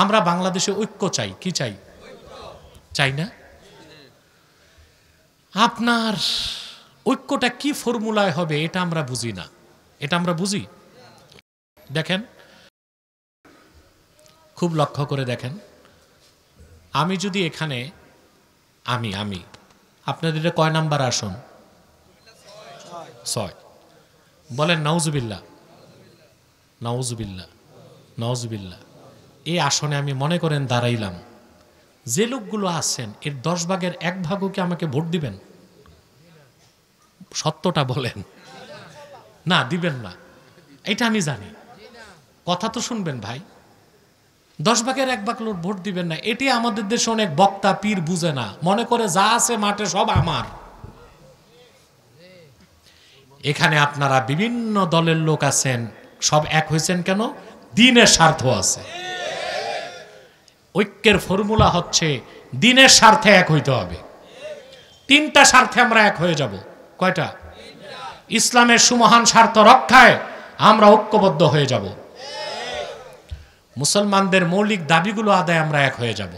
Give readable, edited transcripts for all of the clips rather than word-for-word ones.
আমরা বাংলাদেশে ঐক্য চাই, কি চাই? চাই না? আপনার ঐক্যটা কি ফর্মুলায় হবে এটা আমরা বুঝি না। এটা আমরা বুঝি? দেখেন, খুব লক্ষ্য করে দেখেন, আমি যদি এখানে আমি আপনাদের কয় নাম্বার আসন? 6। বলেন নাউজুবিল্লাহ, নাউজুবিল্লাহ, নাউজুবিল্লাহ। এই আসনে আমি মনে করেন দাঁড়াইলাম, যে লোকগুলো আছেন এর 10 ভাগের 1 ভাগও কি আমাকে ভোট দিবেন? সত্যটা বলেন। না, দিবেন না, এটা আমি জানি। কথা তো শুনবেন ভাই। 10 ভাগের 1 ভাগ লোক ভোট দিবেন না, এটি আমাদের দেশে অনেক বক্তা পীর বুঝে না, মনে করে যা আছে মাঠে সব আমার। এখানে আপনারা বিভিন্ন দলের লোক আছেন, সব এক হয়েছেন কেন? দ্বীনের স্বার্থ আছে। ঐক্যের ফর্মুলা হচ্ছে দ্বীনের স্বার্থে এক হইতে হবে। 3টা স্বার্থে আমরা এক হয়ে যাব। কয়টা? ইসলামের সুমহান স্বার্থ রক্ষায় আমরা ঐক্যবদ্ধ হয়ে যাব। মুসলমানদের মৌলিক দাবিগুলো আদায় আমরা এক হয়ে যাব।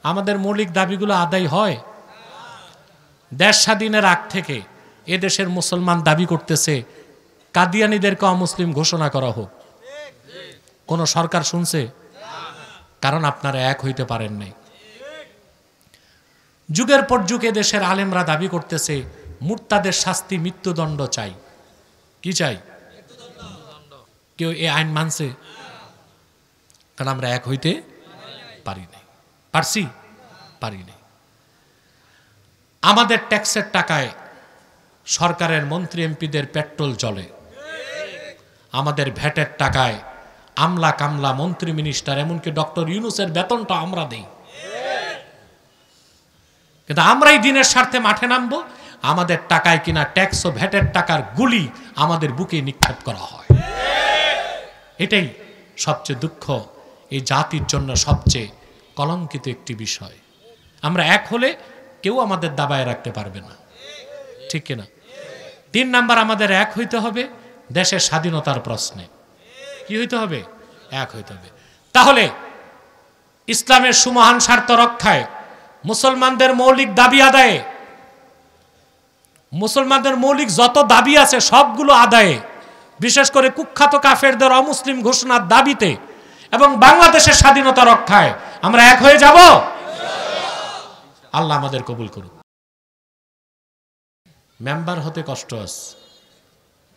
আমাদের মৌলিক দাবিগুলো আদায় হয়? দেশ স্বাধীনের আগ থেকে এ দেশের মুসলমান দাবি করতেছে কাদিয়ানীদেরকে অমুসলিম ঘোষণা করা হোক। কোন সরকার শুনছে? কারণ আপনারা এক হইতে পারেন নাই। যুগের পর যুগ এ দেশের আলেমরা দাবি করতেছে মুরতাদের শাস্তি মৃত্যুদণ্ড চাই। কি চাই? কেউ এই আইন মানছে? কারণ আমরা এক হইতে পারি নাই। পারছি? পারি নাই। আমাদের ট্যাক্সের টাকায় সরকারের মন্ত্রী এমপিদের পেট্রোল চলে, আমাদের ভ্যাটের টাকায় আমলা কামলা মন্ত্রী মিনিস্টার এমনকি ডক্টর ইউনূসের বেতনটা আমরা দেই। কিন্তু আমরাই দিনের স্বার্থে মাঠে নামবো, আমাদের টাকায় কিনা ট্যাক্স ও ভ্যাটের টাকার গুলি আমাদের বুকে নিক্ষেপ করা হয়। এটাই সবচেয়ে দুঃখ, এই জাতির জন্য সবচেয়ে কলঙ্কিত একটি বিষয়। আমরা এক হলে কেউ আমাদের দাবায় রাখতে পারবে না, ঠিক কিনা? 3 নাম্বার, আমাদের এক হইতে হবে দেশের স্বাধীনতার প্রশ্নে। কি হইতে হবে? এক হইতে হবে। তাহলে ইসলামের সুমহান স্বার্থ রক্ষায়, মুসলমানদের মৌলিক দাবি আদায়ে, মুসলমানদের মৌলিক যত দাবি আছে সবগুলো আদায়ে, বিশেষ করে কুখ্যাত কাফেরদের অমুসলিম ঘোষণার দাবিতে এবং বাংলাদেশের স্বাধীনতা রক্ষায় আমরা এক হয়ে যাব। আল্লাহ আমাদের কবুল করুন। মেম্বার হতে কষ্ট আছে,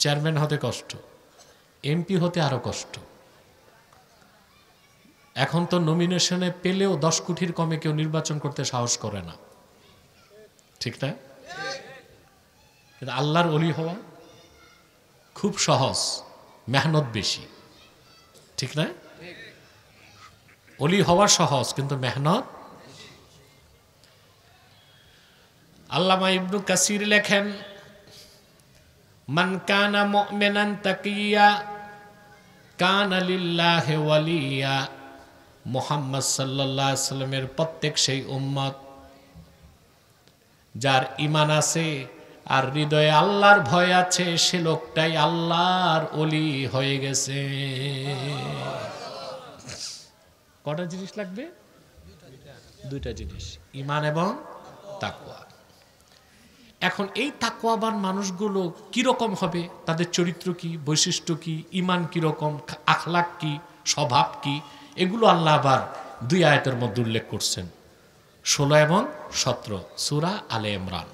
চেয়ারম্যান হতে কষ্ট, এমপি হতে আরো কষ্ট। এখন তো নমিনেশনে পেলেও 10 কোটির কমে কেউ নির্বাচন করতে সাহস করে না, ঠিক না? কিন্তু আল্লাহর ওলি হওয়া খুব সহজ, মেহনত বেশি, ঠিক না? ওলি হওয়া সহজ কিন্তু মেহনত। আল্লামা ইবনু কাসির লেখেন, মান কানা মুমিনান তাকিয়া কানা লিল্লাহি ওয়ালিয়া। মুহাম্মদ সাল্লাল্লাহু আলাইহি সাল্লামের প্রত্যেক সেই উম্মত যার ঈমান আছে আর হৃদয়ে আল্লাহর ভয় আছে, সে লোকটাই আল্লাহর ওলি হয়ে গেছে। কটা জিনিস লাগবে? 2টা জিনিস, ঈমান এবং তাকওয়া। এখন এই তাকওয়াবান মানুষগুলো কিরকম হবে, তাদের চরিত্র কি, বৈশিষ্ট্য কি, ঈমান কিরকম, আখলাক কি, স্বভাব কি, এগুলো আল্লাহ আবার 2 আয়াতের মধ্যে উল্লেখ করছেন, 16 এবং 17 সূরা আলে ইমরান।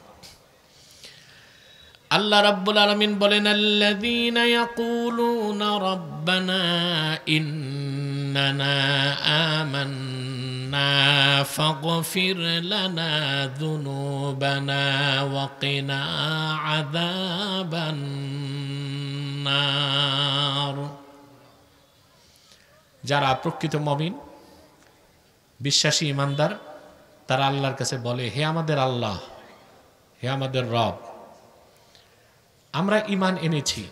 আল্লাহ রাব্বুল আলামিন বলেন, আল্লাযীনা ইয়াকুলুনা রাব্বানা ইন্নানা আমান্না ফাগফির লানা যুনুবানা ওয়া কিনা আযাবান নার। যারা প্রকৃত মুমিন, বিশ্বাসী, ঈমানদার, তারা আল্লাহর কাছে বলে, হে আমাদের আল্লাহ, হে আমাদের রব, আমরা ঈমান এনেছি,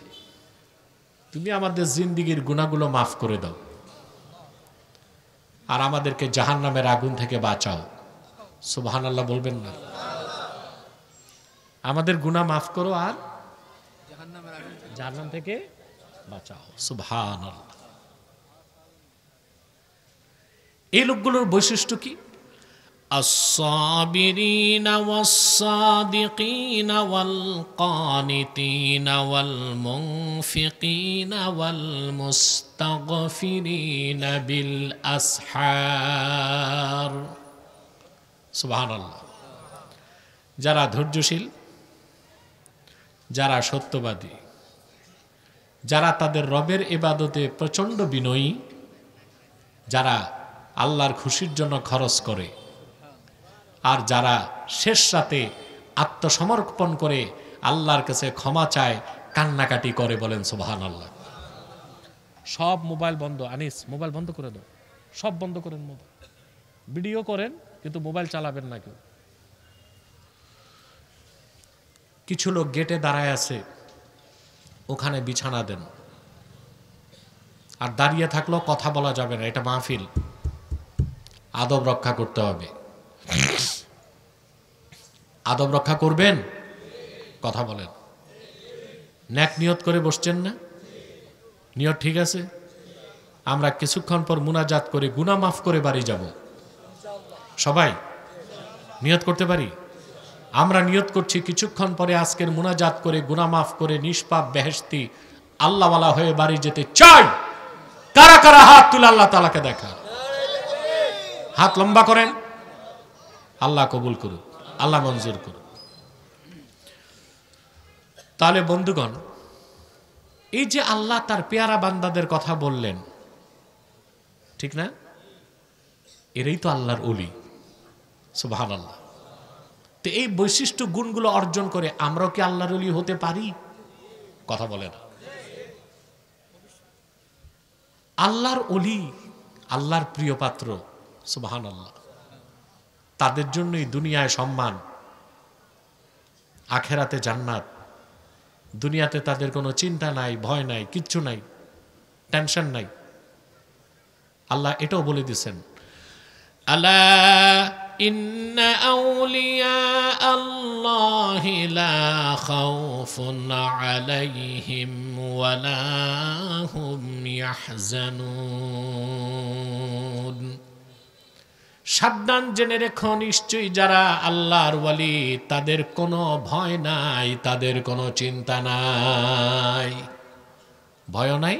তুমি আমাদের জিন্দেগীর গুনাহগুলো মাফ করে দাও আর আমাদেরকে জাহান্নামের আগুন থেকে বাঁচাও। সুবহানাল্লাহ বলবেন না? আমাদের গুনাহ মাফ করো আর জাহান্নাম থেকে বাঁচাও। সুবহানাল্লাহ। এই লোকগুলোর বৈশিষ্ট্য কি? الصابرين والصادقين والقانتين والمنفقين والمستغفرين بالأسحار সুবহানাল্লাহ। যারা ধৈর্যশীল, যারা সত্যবাদী, যারা তাদের রবের ইবাদতে প্রচণ্ড বিনয়ী, যারা আল্লাহর খুশির জন্য খরচ করে, আর যারা শেষ রাতে আত্মসমর্পণ করে আল্লাহর কাছে ক্ষমা চায়, কান্নাকাটি করে, বলেন সুবহানাল্লাহ। সব মোবাইল বন্ধ, আনিস মোবাইল বন্ধ করে দাও, সব বন্ধ করেন, মোবাইল ভিডিও করেন কিন্তু মোবাইল চালাবেন না কেউ। কিছু লোক গেটে দাঁড়ায় আছে, ওখানে বিছানা দেন, আর দাঁড়িয়ে থাকলেও কথা বলা যাবে না, এটা মাহফিল, আদব রক্ষা করতে হবে। আদব রক্ষা করবেন, কথা বলেন। নেক নিয়ত করে বসছেন না? নিয়ত ঠিক আছে? আমরা কিছুক্ষণ পর মুনাজাত করে গুনাহ মাফ করে বাড়ি যাব। সবাই নিয়ত করতে পারি? আমরা নিয়ত করছি কিছুক্ষণ পরে আজকের মুনাজাত করে গুনাহ মাফ করে নিষ্পাপ বেহেশতি আল্লাহওয়ালা হয়ে বাড়ি যেতে চাই। কারা কারা হাত তুলে আল্লাহ তাআলাকে দেখা? হাত লম্বা করেন। আল্লাহ কবুল করুন, আল্লাহ মঞ্জুর করুন। তাহলে বন্ধুগণ, এই যে আল্লাহ তার পেয়ারা বান্দাদের কথা বললেন, ঠিক না? এরাই তো আল্লাহর ওলি, সুবহানাল্লাহ। তো এই বৈশিষ্ট্য গুণগুলো অর্জন করে আমরাও কি আল্লাহর ওলি হতে পারি? কথা বলে না। আল্লাহর ওলি, আল্লাহর প্রিয় পাত্র, সুবহানাল্লাহ। তাদের জন্যই দুনিয়ায় সম্মান, আখেরাতে জান্নাত। দুনিয়াতে তাদের কোনো চিন্তা নাই, ভয় নাই, কিচ্ছু নাই, টেনশন নাই। আল্লাহ এটাও বলে দিয়েছেন, আলা ইন্না আউলিয়া আল্লাহি লা খাউফুন আলাইহিম ওয়া লা হুম ইয়াহজানুন। সাবধান জেনে রেখো, নিশ্চয়ই যারা আল্লাহর ওয়ালি তাদের কোনো ভয় নাই, তাদের কোনো চিন্তা নাই। ভয়ও নাই,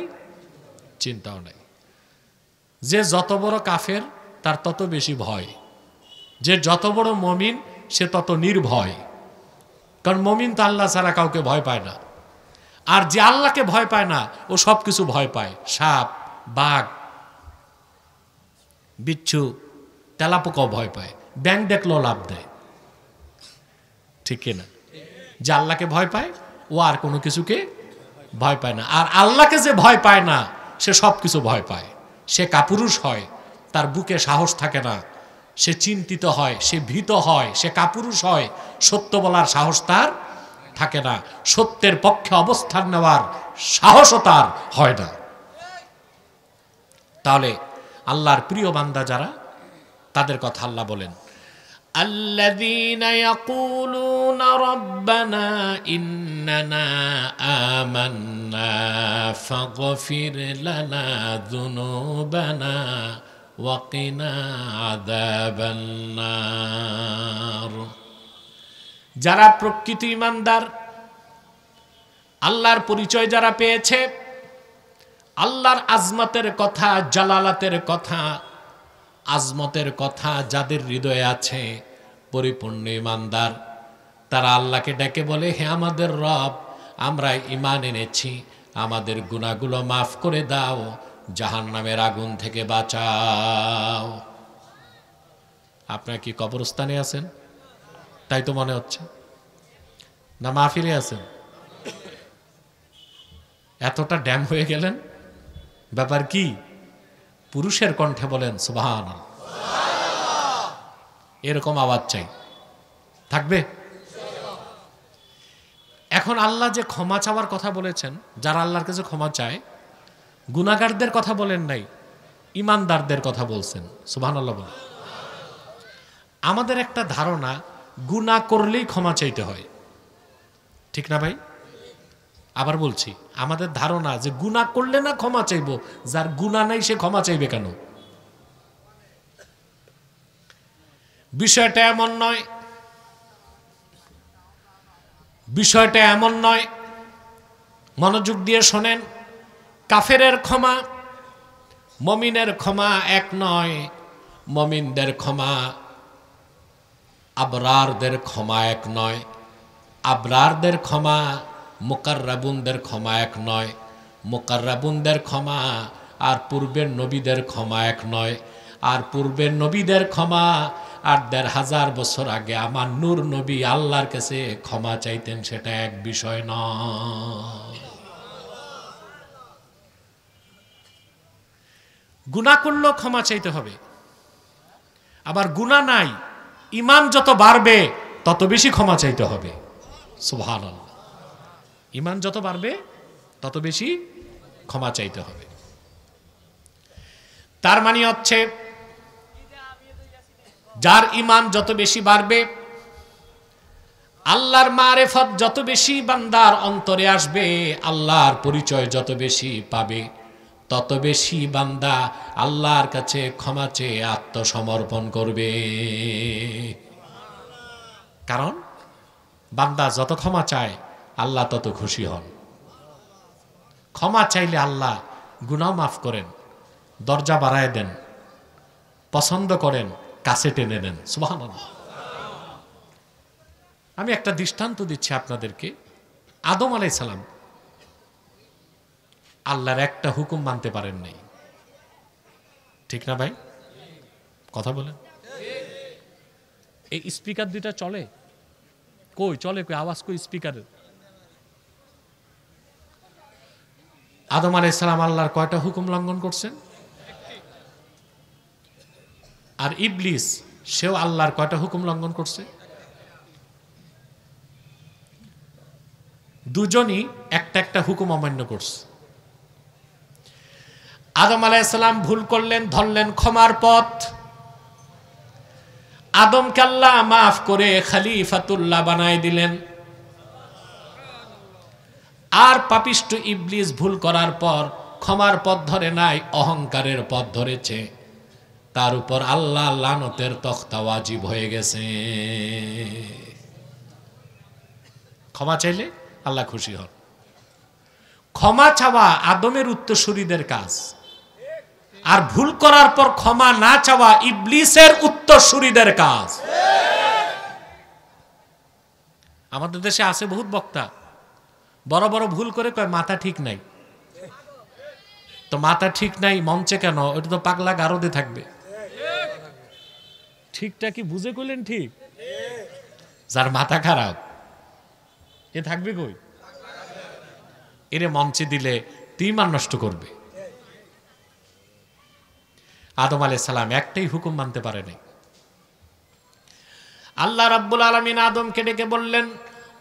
চিন্তাও নাই। যে যত বড় কাফের তার তত বেশি ভয়, যে যত বড় মমিন সে তত নির্ভয়। কারণ মমিন তো আল্লাহ ছাড়া কাউকে ভয় পায় না। আর যে আল্লাহকে ভয় পায় না, ও সব কিছু ভয় পায়। সাপ, বাঘ, বিচ্ছু, তেলাপোকাও ভয় পায়, ব্যাং দেখলেও লাভ দেয়, ঠিক কিনা? যে আল্লাহকে ভয় পায় ও আর কোনো কিছুকে ভয় পায় না। আর আল্লাহকে যে ভয় পায় না, সে সব কিছু ভয় পায়। সে কাপুরুষ হয়, তার বুকে সাহস থাকে না, সে চিন্তিত হয়, সে ভীত হয়, সে কাপুরুষ হয়, সত্য বলার সাহস তার থাকে না, সত্যের পক্ষে অবস্থান নেওয়ার সাহসও তার হয় না। তাহলে আল্লাহর প্রিয় বান্দা যারা, তাদের কথা আল্লাহ বলেন, আল্লাযীনা ইয়াকুলুনা রাব্বানা ইন্নানা আমান্না ফাগফির লানা যুনুবানা ওয়া কিনা আযাবান নার। যারা প্রকৃত ঈমানদার, আল্লাহর পরিচয় যারা পেয়েছে, আল্লাহর আজমতের কথা, জালালাতের কথা, আজমতের কথা যাদের হৃদয়ে আছে, পরিপূর্ণ ঈমানদার, তারা আল্লাহকে ডেকে বলে, হে আমাদের রব, আমরা ঈমান এনেছি, আমাদের গুনাহগুলো মাফ করে দাও, জাহান্নামের আগুন থেকে বাঁচাও। আপনারা কি কবরস্থানে আছেন? তাই তো মনে হচ্ছে, না মাহফিলে আছেন? এতটা ড্যাম হয়ে গেলেন, ব্যাপার কি? পুরুষের কণ্ঠে বলেন সুবহানাল্লাহ। এরকম আওয়াজ চাই, থাকবে? এখন আল্লাহ যে ক্ষমা চাওয়ার কথা বলেছেন, যারা আল্লাহর কাছে ক্ষমা চায়, গুনাহগারদের কথা বলেন নাই, ঈমানদারদের কথা বলছেন। সুবহানাল্লাহ বলেন। আমাদের একটা ধারণা, গুনাহ করলেই ক্ষমা চাইতে হয়, ঠিক না ভাই? আবার বলছি, আমাদের ধারণা যে গুনাহ করলে না ক্ষমা চাইবো, যার গুনাহ নাই সে ক্ষমা চাইবে কেন? বিষয়টা এমন নয়, বিষয়টা এমন নয়। মনোযোগ দিয়ে শোনেন, কাফেরের ক্ষমা মুমিনের ক্ষমা এক নয়, মুমিনদের ক্ষমা আবরারদের ক্ষমা এক নয়, আবরারদের ক্ষমা মুকাররাবুনদের ক্ষমা এক নয়, মুকাররাবুনদের ক্ষমা আর পূর্বের নবীদের ক্ষমা এক নয়, আর পূর্বের নবীদের ক্ষমা আর ১৫০০ বছর আগে আমার নূর নবী আল্লাহর কাছে ক্ষমা চাইতেন, সেটা এক বিষয় নয়। গুনাহ করলেও ক্ষমা চাইতে হবে, আবার গুনাহ নাই, ঈমান যত বাড়বে তত বেশি ক্ষমা চাইতে হবে। সুবহানাল্লাহ। ঈমান যত বাড়বে তত বেশি ক্ষমা চাইতে হবে। তার মানে হচ্ছে যার ঈমান যত বেশি বাড়বে, আল্লাহর মারিফত যত বেশি বান্দার অন্তরে আসবে, আল্লাহর পরিচয় যত বেশি পাবে, তত বেশি বান্দা আল্লাহর কাছে ক্ষমা চেয়ে আত্মসমর্পণ করবে। কারণ বান্দা যত ক্ষমা চায় আল্লাহ তত খুশি হন। ক্ষমা চাইলে আল্লাহ গুনাহ মাফ করেন, দরজা বাড়ায় দেন, পছন্দ করেন, কাছে টেনে নেন। সুবহানাল্লাহ। আমি একটা দৃষ্টান্ত দিচ্ছি আপনাদেরকে। আদম আলাইহিস সালাম আল্লাহর একটা হুকুম মানতে পারেন নাই, ঠিক না ভাই? কথা বলেন। এই স্পিকার দুইটা চলে কই? চলে কই? আওয়াজ কই স্পিকারের? আদম আলাইহিস সালাম আল্লাহর কয়টা হুকুম লঙ্ঘন করছেন? আর ইবলিস সেও আল্লাহর কয়টা হুকুম লঙ্ঘন করছে? দুজনই একটা একটা হুকুম অমান্য করছে। আদম আলাইহিস সালাম ভুল করলেন, ধরলেন ক্ষমার পথ। আদমকে আল্লাহ মাফ করে খলিফাতুল্লাহ বানায় দিলেন। আর পাপিষ্ঠ ইবলিস ভুল করার পর ক্ষমার পথ ধরে নাই, অহংকারের পথ ধরেছে। তার উপর আল্লাহ লানতের তখতা ওয়াজিব হয়ে গেছে। ক্ষমা চাইলে আল্লাহ খুশি হন। ক্ষমা চাওয়া আদমের উত্তরসূরিদের কাজ, আর ভুল করার পর ক্ষমা না চাওয়া ইবলিসের উত্তরসূরিদের কাজ। আমাদের দেশে আছে বহুত বক্তা, বড় বড় ভুল করে কয় মাথা ঠিক নাই। তো মাথা ঠিক নাই মঞ্চে কেন? ওটা তো পাগলা গারদে থাকবে। ঠিকটা কি বুঝে কইলেন? ঠিক যার মাথা খারাপ এ থাকবে কই? এরে মঞ্চে দিলে তুই মান নষ্ট করবে। আদম আলাইহিস সালাম একটাই হুকুম মানতে পারে নাই। আল্লাহ রাব্বুল আলামিন আদমকে ডেকে বললেন,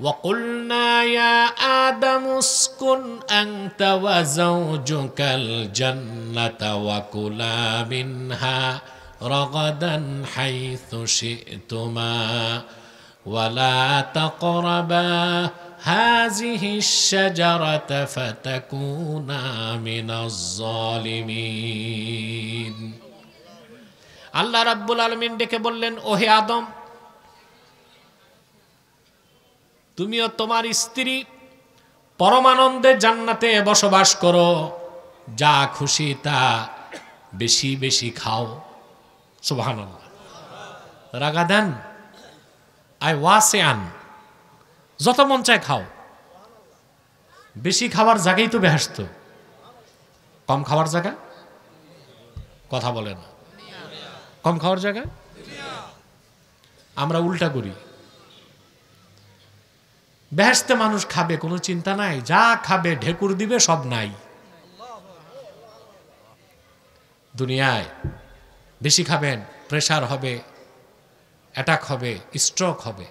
وَقُلْنَا يَا آدَمُ اسْكُنْ أَنْتَ وَزَوْجُكَ الْجَنَّةَ وَكُلَا مِنْهَا رَغَدًا حَيْثُ شِئْتُمَا وَلَا تَقْرَبَا هَذِهِ الشَّجَرَةَ فَتَكُونَا مِنَ الظَّالِمِينَ। আল্লাহ রাব্বুল আলামিন ডেকে বললেন, ওহে আদম, তুমিও তোমার স্ত্রী পরমানন্দে জান্নাতে বসবাস করো, যা খুশি তা বেশি বেশি খাও। সুবহানাল্লাহ। রাগাদান আই ওয়াসিআন, যত মন চায় খাও। বেশি খাওয়ার জায়গায় তো বেহেশত, কম খাওয়ার জায়গা? কথা বলে না। কম খাওয়ার জায়গা? আমরা উল্টা করি। বেহেশতে মানুষ খাবে, কোনো চিন্তা নাই, যা খাবে ঢেকুর দিবে, সব নাই। দুনিয়ায় বেশি খাবেন, প্রেসার হবে, অ্যাটাক হবে, স্ট্রোক হবে।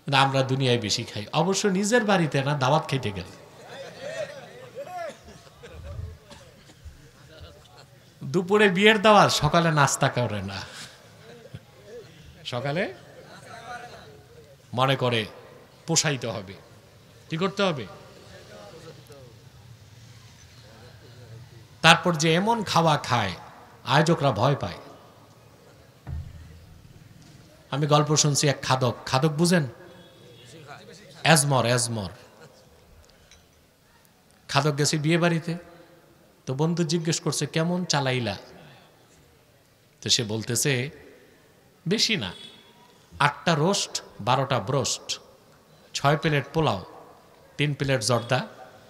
কিন্তু আমরা দুনিয়ায় বেশি খাই, অবশ্য নিজের বাড়িতে না, দাওয়াত খেতে গেলে। দুপুরে বিয়ের দাওয়াত, সকালে নাস্তা করে না, সকালে মনে করে পোষাইতে হবে। কি করতে হবে? তারপর যে এমন খাওয়া খায় আয়োজকরা ভয় পায়। আমি গল্প শুনছি এক খাদক, খাদক বুঝেন? এজমর খাদক গেছে বিয়ে বাড়িতে, তো বন্ধু জিজ্ঞেস করছে কেমন চালাইলা? তো সে বলতেছে বেশি না, 8টা রোস্ট, 12টা ব্রোস্ট, 6 প্লেট পোলাও, 3 প্লেট জর্দা,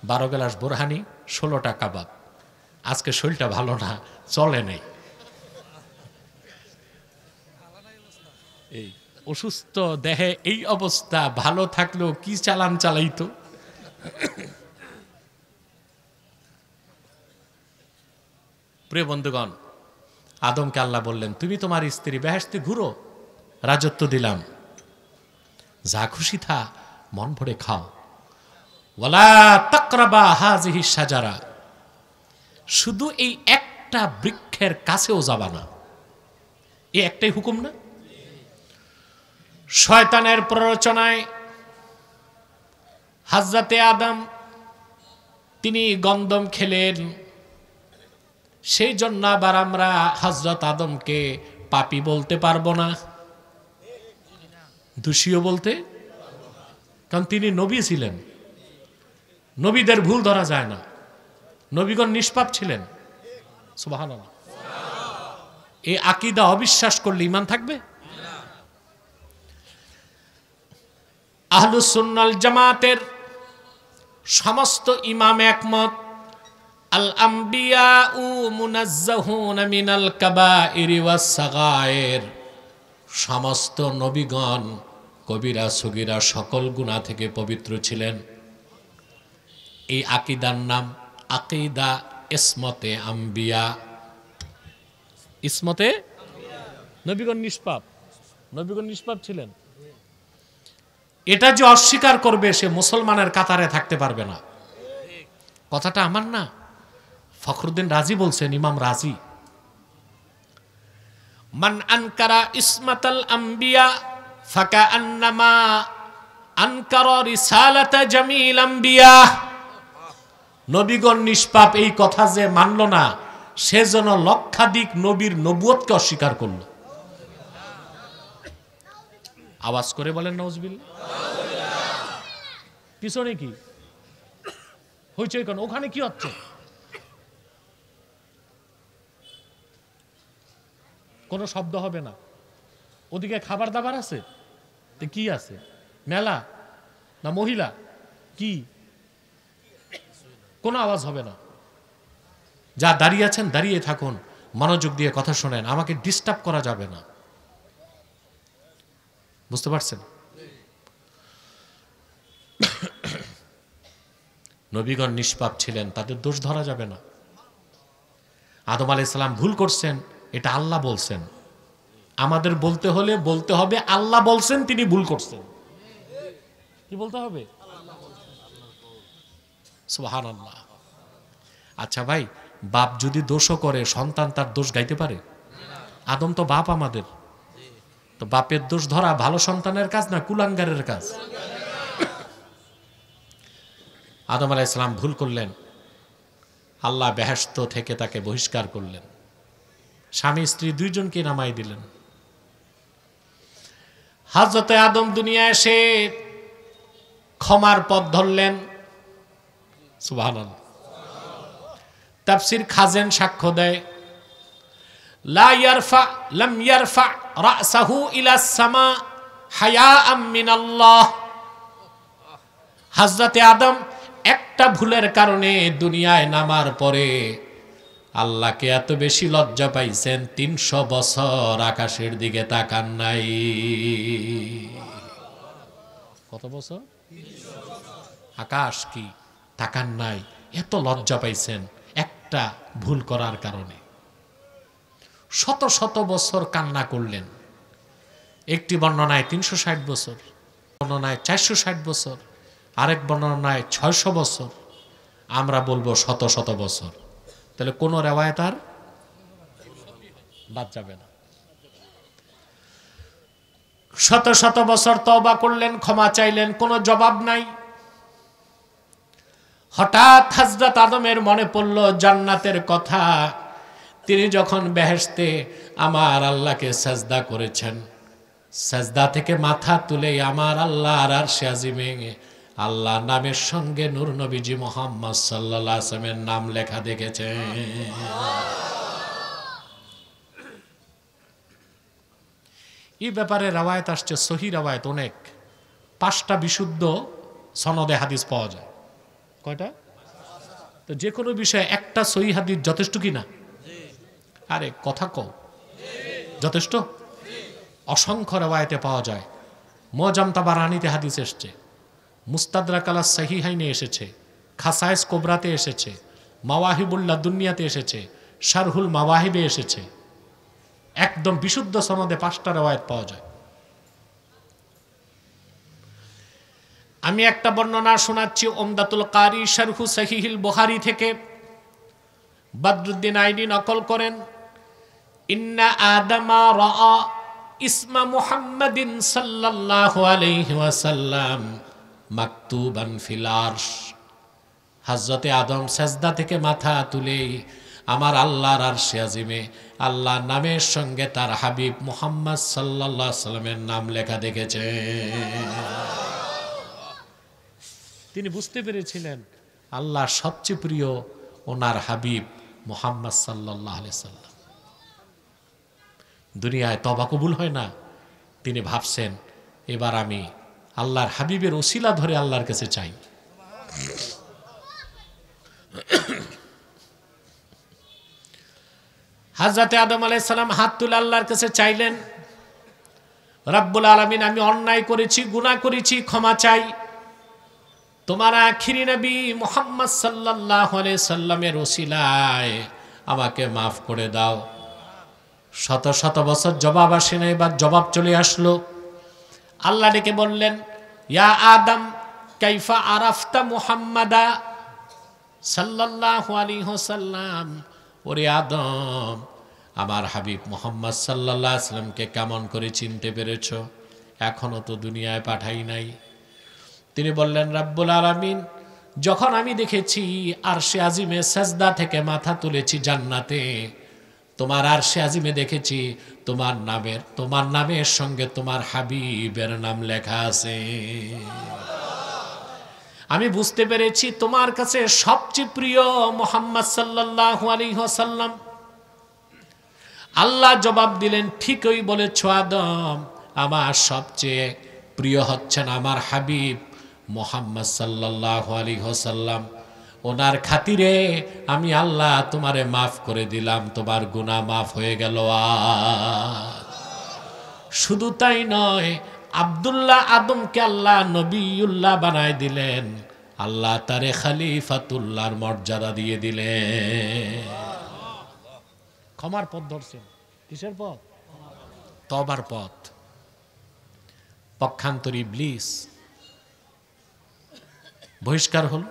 12 গ্লাস বোরহানি, 16টা কাবাব। আজকে শরীরটা ভালো না, চলে নেই। এই অসুস্থ দেহে এই অবস্থা, ভালো থাকলেও কি চালান চালাইতো। প্রিয় বন্ধুগণ, আদমকে আল্লাহ বললেন তুমি তোমার স্ত্রী বেহেশতে ঘুরো, রাজত্ব দিলাম, যা খুশি থা মন ভরে খাও, ওয়ালা তাকরাবা হাযিহি শাজারা, শুধু এই একটা বৃক্ষের কাছেও যাবা না। এই একটাই হুকুম না? শয়তানের প্ররোচনায় হযরতে আদম তিনি গন্ধম খেলেন, সেই জন্য আবার আমরা হযরত আদমকে পাপী বলতে পারবো না, দোষীও বলতে, কারণ তিনি নবী ছিলেন। নবীদের ভুল ধরা যায় না, নবীগণ নিষ্পাপ ছিলেন। সুবহানাল্লাহ। এই আকীদা অবিশ্বাস করলে ঈমান থাকবে? আহলুস সুন্নাহ ওয়াল জামাতের সমস্ত ইমাম একমত, আল আম্বিয়াউ মুনাজ্জাহুনা মিনাল কাবাইরি ওয়াস সাগায়ের, সমস্ত নবীগণ কবিরা সগীরা সকল গুনাহ থেকে পবিত্র ছিলেন। এই আকীদার নাম আকীদা ইসমতে আম্বিয়া। ইসমতে নবীগণ নিষ্পাপ, নবীগণ নিষ্পাপ ছিলেন। এটা যে অস্বীকার করবে সে মুসলমানের কাতারে থাকতে পারবে না। কথাটা আমার না, ফখরুদ্দিন রাজি বলছেন, ইমাম রাজি। মান আনকারা ইসমাতাল আম্বিয়া ফাকাআন্নামা আনকারা রিসালাতা জামিল আম্বিয়া। নবীগণ নিষ্পাপ এই কথা যে মানল না, সেজন্য লক্ষাধিক নবীর নবুয়তকে অস্বীকার করল। আওয়াজ করে বলেন নাউজুবিল্লাহ। পিছনে কি হইছে? কেন ওখানে কি হচ্ছে? কোনো শব্দ হবে না। ওদিকে খাবার দাবার আছে, কি আছে? মেলা না মহিলা? কি? কোনো আওয়াজ হবে না। যা দাঁড়িয়ে আছেন দাঁড়িয়ে থাকুন, মনোযোগ দিয়ে কথা শোনেন, আমাকে ডিস্টার্ব করা যাবে না। বুঝতে পারছেন? নবীগণ নিষ্পাপ ছিলেন, তাদের দোষ ধরা যাবে না। আদম আলাইহিস সালাম ভুল করছেন, এটা আল্লাহ বলছেন। আমাদের বলতে হলে বলতে হবে আল্লাহ বলছেন তিনি ভুল করছেন। কি বলতে হবে? সুবহানাল্লাহ। আচ্ছা ভাই, বাপ যদি দোষও করে সন্তান তার দোষ গাইতে পারে? আদম তো বাপ আমাদের, তো বাপের দোষ ধরা ভালো সন্তানের কাজ না কুলাঙ্গারের কাজ? আদম আলাইহিস সালাম ভুল করলেন, আল্লাহ বেহেশত থেকে তাকে বহিষ্কার করলেন, স্বামী স্ত্রী দুইজনকে নামাই দিলেন। হযরতে আদম দুনিয়ায় এসে ক্ষমার পথ ধরলেন। সুবহানাল্লাহ। তাফসীর খাজেন সাক্ষ্য দেয়, লাম ইয়ারফা রাসাহু ইলাস সামা হায়াআম মিনাল্লাহ। হযরতে আদম একটা ভুলের কারণে দুনিয়ায় নামার পরে আল্লাহকে এত বেশি লজ্জা পাইছেন, 300 বছর আকাশের দিকে তাকান নাই। কত বছর? আকাশ কি তাকান নাই, এত লজ্জা পাইছেন একটা ভুল করার কারণে। শত শত বছর কান্না করলেন। একটি বর্ণনায় 360 বছর, বর্ণনায় 460 বছর, আরেক বর্ণনায় 600 বছর, আমরা বলবো শত শত বছর। তাহলে কোন রেওয়ায়েত আর বাদ যাবে না। শত শত বছর তওবা করলেন, ক্ষমা চাইলেন, কোনো জবাব নাই। হঠাৎ হযরত আদমের মনে পড়ল জান্নাতের কথা। তিনি যখন বেহেশতে আমার আল্লাহকে সাজদা করেছেন, সাজদা থেকে মাথা তুলে আমার আল্লাহর আরশে আজিমে আল্লাহ নামের সঙ্গে নূর নবীজি মুহাম্মদ সাল্লাল্লাহু আলাইহি ওয়াসাল্লামের নাম লেখা দেখেছে। এই ব্যাপারে রাওয়ায়াত আসছে, সহি রাওয়ায়াত অনেক, 5টা বিশুদ্ধ সনদে হাদিস পাওয়া যায়। কয়টা? তো যে কোনো বিষয়ে একটা সহি হাদিস যথেষ্ট কি না? আরে কথা কও, যথেষ্ট? অসংখ্য রাওয়ায়াতে পাওয়া যায়। মুআজাম তাবারানীতে হাদিস এসেছে, মুস্তাদরাক আলা সাহিহাইনে এসেছে, খাসায়েস কোবরাতে এসেছে, মাওয়াহিবুল্লাহ দুনিয়াতে এসেছে, শারহুল মাওয়াহিবে এসেছে। একদম বিশুদ্ধ সনদে 5টা রাওয়ায়াত পাওয়া যায়। আমি একটা বর্ণনা শোনাচ্ছি উমদাতুল কারি শারহু সহিহুল বুখারী থেকে। বদরুদ্দিন আইনি নকল করেন, ইন্না আদামা রাআ ইসমা মুহাম্মাদিন সাল্লাল্লাহু আলাইহি ওয়াসাল্লাম মাকতুবান ফিল আরশ। হযরতে আদম সাজদা থেকে মাথা তুলে আমার আল্লাহর আরশে আজিমে আল্লাহ নামের সঙ্গে তার হাবিব মুহাম্মদ সাল্লাল্লাহু আলাইহি ওয়াসাল্লামের নাম লেখা দেখেছে। তিনি বুঝতে পেরেছিলেন আল্লাহ সবচেয়ে প্রিয় ওনার হাবিব মুহাম্মদ সাল্লাল্লাহু আলাইহি ওয়াসাল্লাম। দুনিয়ায় তওবা কবুল হয় না, তিনি ভাবছেন এবার আমি আল্লাহর হাবিবের ওসিলা ধরে আল্লাহর কাছে চাই। হযরতে আদম আলাইহিস সালাম হাত তুলে আল্লাহর কাছে চাইলেন, রব্বুল আলামিন আমি অন্যায় করেছি, গুনাহ করেছি, ক্ষমা চাই। তোমার আখিরি নবী মুহাম্মদ সাল্লাল্লাহু আলাইহি সাল্লামের ওসিলায় আমাকে মাফ করে দাও। শত শত বছর জবাব আসে না, এবার জবাব চলে আসলো। আল্লাহ ডেকে বললেন, ইয়া আদম কাইফা আরাফতা মুহাম্মাদা সাল্লাল্লাহু আলাইহি ওয়াসাল্লাম। ওরে আদম, আমার হাবিব মুহাম্মদ সাল্লাল্লাহু আলাইহি ওয়াসাল্লামকে কেমন করে চিনতে পেরেছো? এখনো তো দুনিয়ায় পাঠাই নাই। তিনি বললেন, রব্বুল আলামিন, যখন আমি দেখেছি আরশে আজিমে সাজদা থেকে মাথা তুলেছি জান্নাতে, তোমার আরশে আজিমে দেখেছি তোমার নামের সঙ্গে তোমার হাবিবের নাম লেখা আছে। আমি বুঝতে পেরেছি তোমার কাছে সবচেয়ে প্রিয় মুহাম্মদ সাল্লাল্লাহু আলাইহি ওয়াসাল্লাম। আল্লাহ জবাব দিলেন, ঠিকই বলেছো আদম, আমার সবচেয়ে প্রিয় হচ্ছেন আমার হাবিব মুহাম্মদ সাল্লাল্লাহু আলাইহি ওয়াসাল্লাম। ওনার খাতিরে আমি আল্লাহ তোমারে মাফ করে দিলাম, তোমার গুনাহ মাফ হয়ে গেল। শুধু তাই নয়, আব্দুল্লাহ আদমকে আল্লাহ নবিউল্লাহ বানায় দিলেন, আল্লাহ তারে খলিফাতুল্লাহর মর্যাদা দিয়ে দিলেন। ক্ষমার পথ ধরছেন। কিসের পথ? তওবার পথ। পক্ষান্তর ইবলিস বহিষ্কার হল,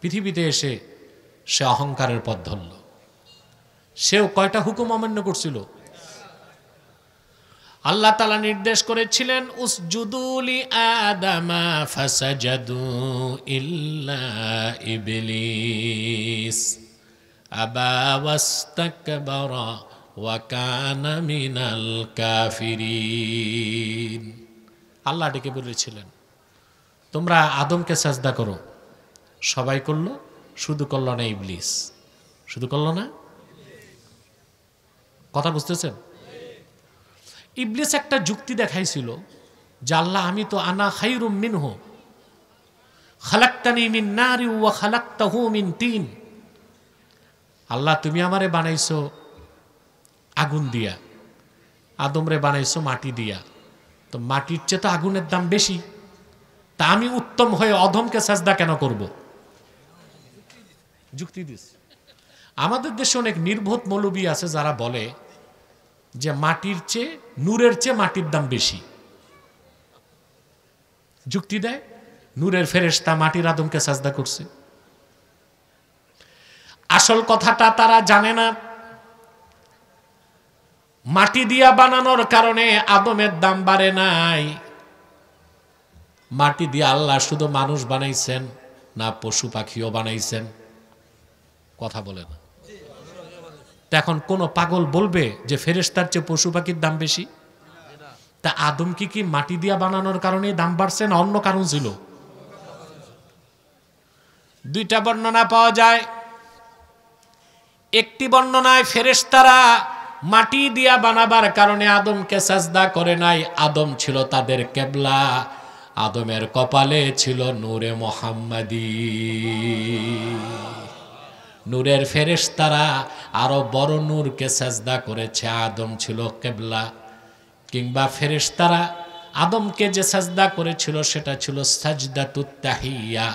পৃথিবীতে এসে সে অহংকারের পথ ধরল। সেও কয়টা হুকুম অমান্য করছিল? আল্লাহ তাআলা নির্দেশ করেছিলেন, উসজুদু লি আদামা ফাসাজাদু ইল্লা ইবলিস আবা ওয়াস্তাকবারা ওয়া কানা মিনাল কাফিরিন। আল্লাহ ডেকে বলেছিলেন, তোমরা আদমকে সাজদা করো। সবাই করলো, শুধু করল না ইবলিস। শুধু করল না? কথা বুঝতেছেন? ইবলিস একটা যুক্তি দেখাইছিল যে আল্লাহ, আমি তো আনা খায়রুম মিনহু খালাকতানি মিন নারি ওয়া খালাকতাহু মিন তিন। আল্লাহ, তুমি আমারে বানাইছো আগুন দিয়া, আদমরে বানাইছো মাটি দিয়া, তো মাটির চেয়ে তো আগুনের দাম বেশি, তা আমি উত্তম হয়ে অধমকে সাজদা কেন করব? যুক্তি দিস। আমাদের দেশে অনেক নির্বোধ মৌলবী আছে যারা বলে যে মাটির চেয়ে, নূরের চেয়ে মাটির দাম বেশি। যুক্তি দেয়, নূরের ফেরেশতা মাটির আদমকে সাজদা করছে। আসল কথাটা তারা জানে না। মাটি দিয়া বানানোর কারণে আদমের দাম বাড়ে নাই। মাটি দিয়ে আল্লাহ শুধু মানুষ বানাইছেন না পশু পাখিও বানাইছেন? কথা বলে না। এখন কোন পাগল বলবে যে ফেরেশতার চেয়ে পশু পাখির দাম বেশি? তা আদম কি মাটি দিয়া বানানোর কারণে দাম বাড়ছে না অন্য কারণ ছিল? দুইটা বর্ণনা পাওয়া যায়। একটি বর্ণনায় ফেরেশতারা মাটি দিয়া বানাবার কারণে আদমকে সাজদা করে নাই, আদম ছিল তাদের কেবলা, আদমের কপালে ছিল নূরে মুহাম্মাদি। নূরের ফেরেশতারা আরো বড় নূরকে সাজদা করেছে, আদম ছিল কেবলা। কিংবা ফেরেশতারা আদমকে যে সাজদা করেছিল সেটা ছিল সাজদাতুত তাহিয়া,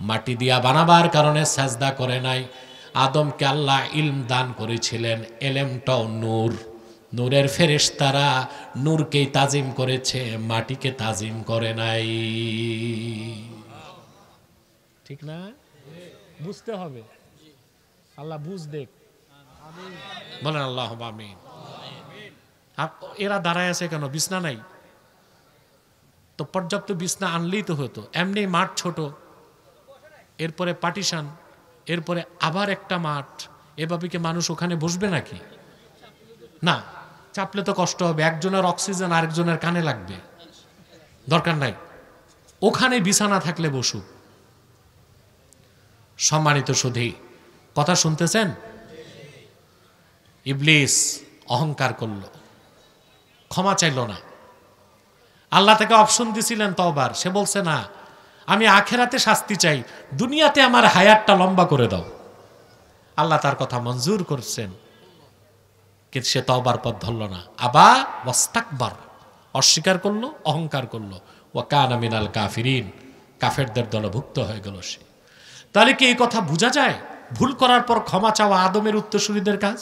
মাটি দিয়া বানাবার কারণে সাজদা করে নাই। আদমকে আল্লাহ ইলম দান করেছিলেন, এলেমটাও নূর। নূরের ফেরেশতারা নূরকেই তাজিম করেছে, মাটিকে তাজিম করে নাই। ঠিক না? বুঝতে হবে, আল্লাহ বুঝ দেখ। বলেন আল্লাহ আমিন। এরা দাঁড়ায় আছে কেন? বিছনা নাই তো, পর্যাপ্ত বিছনা আনলেই তো হতো। এমনি মাঠ ছোট, এরপরে পার্টিশন, এরপরে আবার একটা মাঠ, এভাবে কি মানুষ ওখানে বসবে নাকি? না, চাপলে তো কষ্ট হবে, একজনের অক্সিজেন আরেকজনের কানে লাগবে, দরকার নাই। ওখানে বিছানা থাকলে বসু। সম্মানিত সুধী, কথা শুনতেছেন? ইবলিস অহংকার করলো, ক্ষমা চাইল না। আল্লাহ থেকে অপশন দিছিলেন তওবার, সে বলছে না, আমি আখেরাতে শাস্তি চাই, দুনিয়াতে আমার হায়াতটা লম্বা করে দাও। আল্লাহ তার কথা মঞ্জুর করছেন, কিন্তু সে তওবার পথ ধরল না। আবা ওয়াস্তাকবার, অস্বীকার করলো, অহংকার করলো। ওয়া কানা মিনাল কাফিরিন, কাফেরদের দলভুক্ত হয়ে গেল সে। তাহলে কি এই কথা বোঝা যায় ভুল করার পর ক্ষমা চাওয়া আদমের উত্তরসূরিদের কাজ,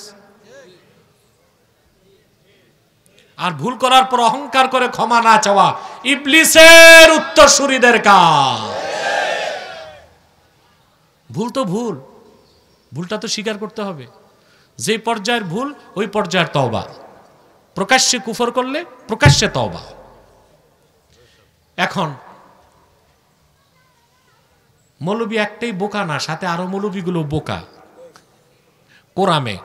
আর ভুল করার পর অহংকার করে ক্ষমা না চাওয়া ইবলিসের উত্তরসূরিদের কাজ। ভুল তো ভুল, ভুলটা তো স্বীকার করতে হবে। যে পর্যায়ের ভুল ওই পর্যায়ের তওবা। প্রকাশ্যে কুফর করলে প্রকাশ্যে তওবা। এখন মৌলবী একটাই বোকা না, সাথে আরো মৌলবীগুলো বোকা। কোরআনে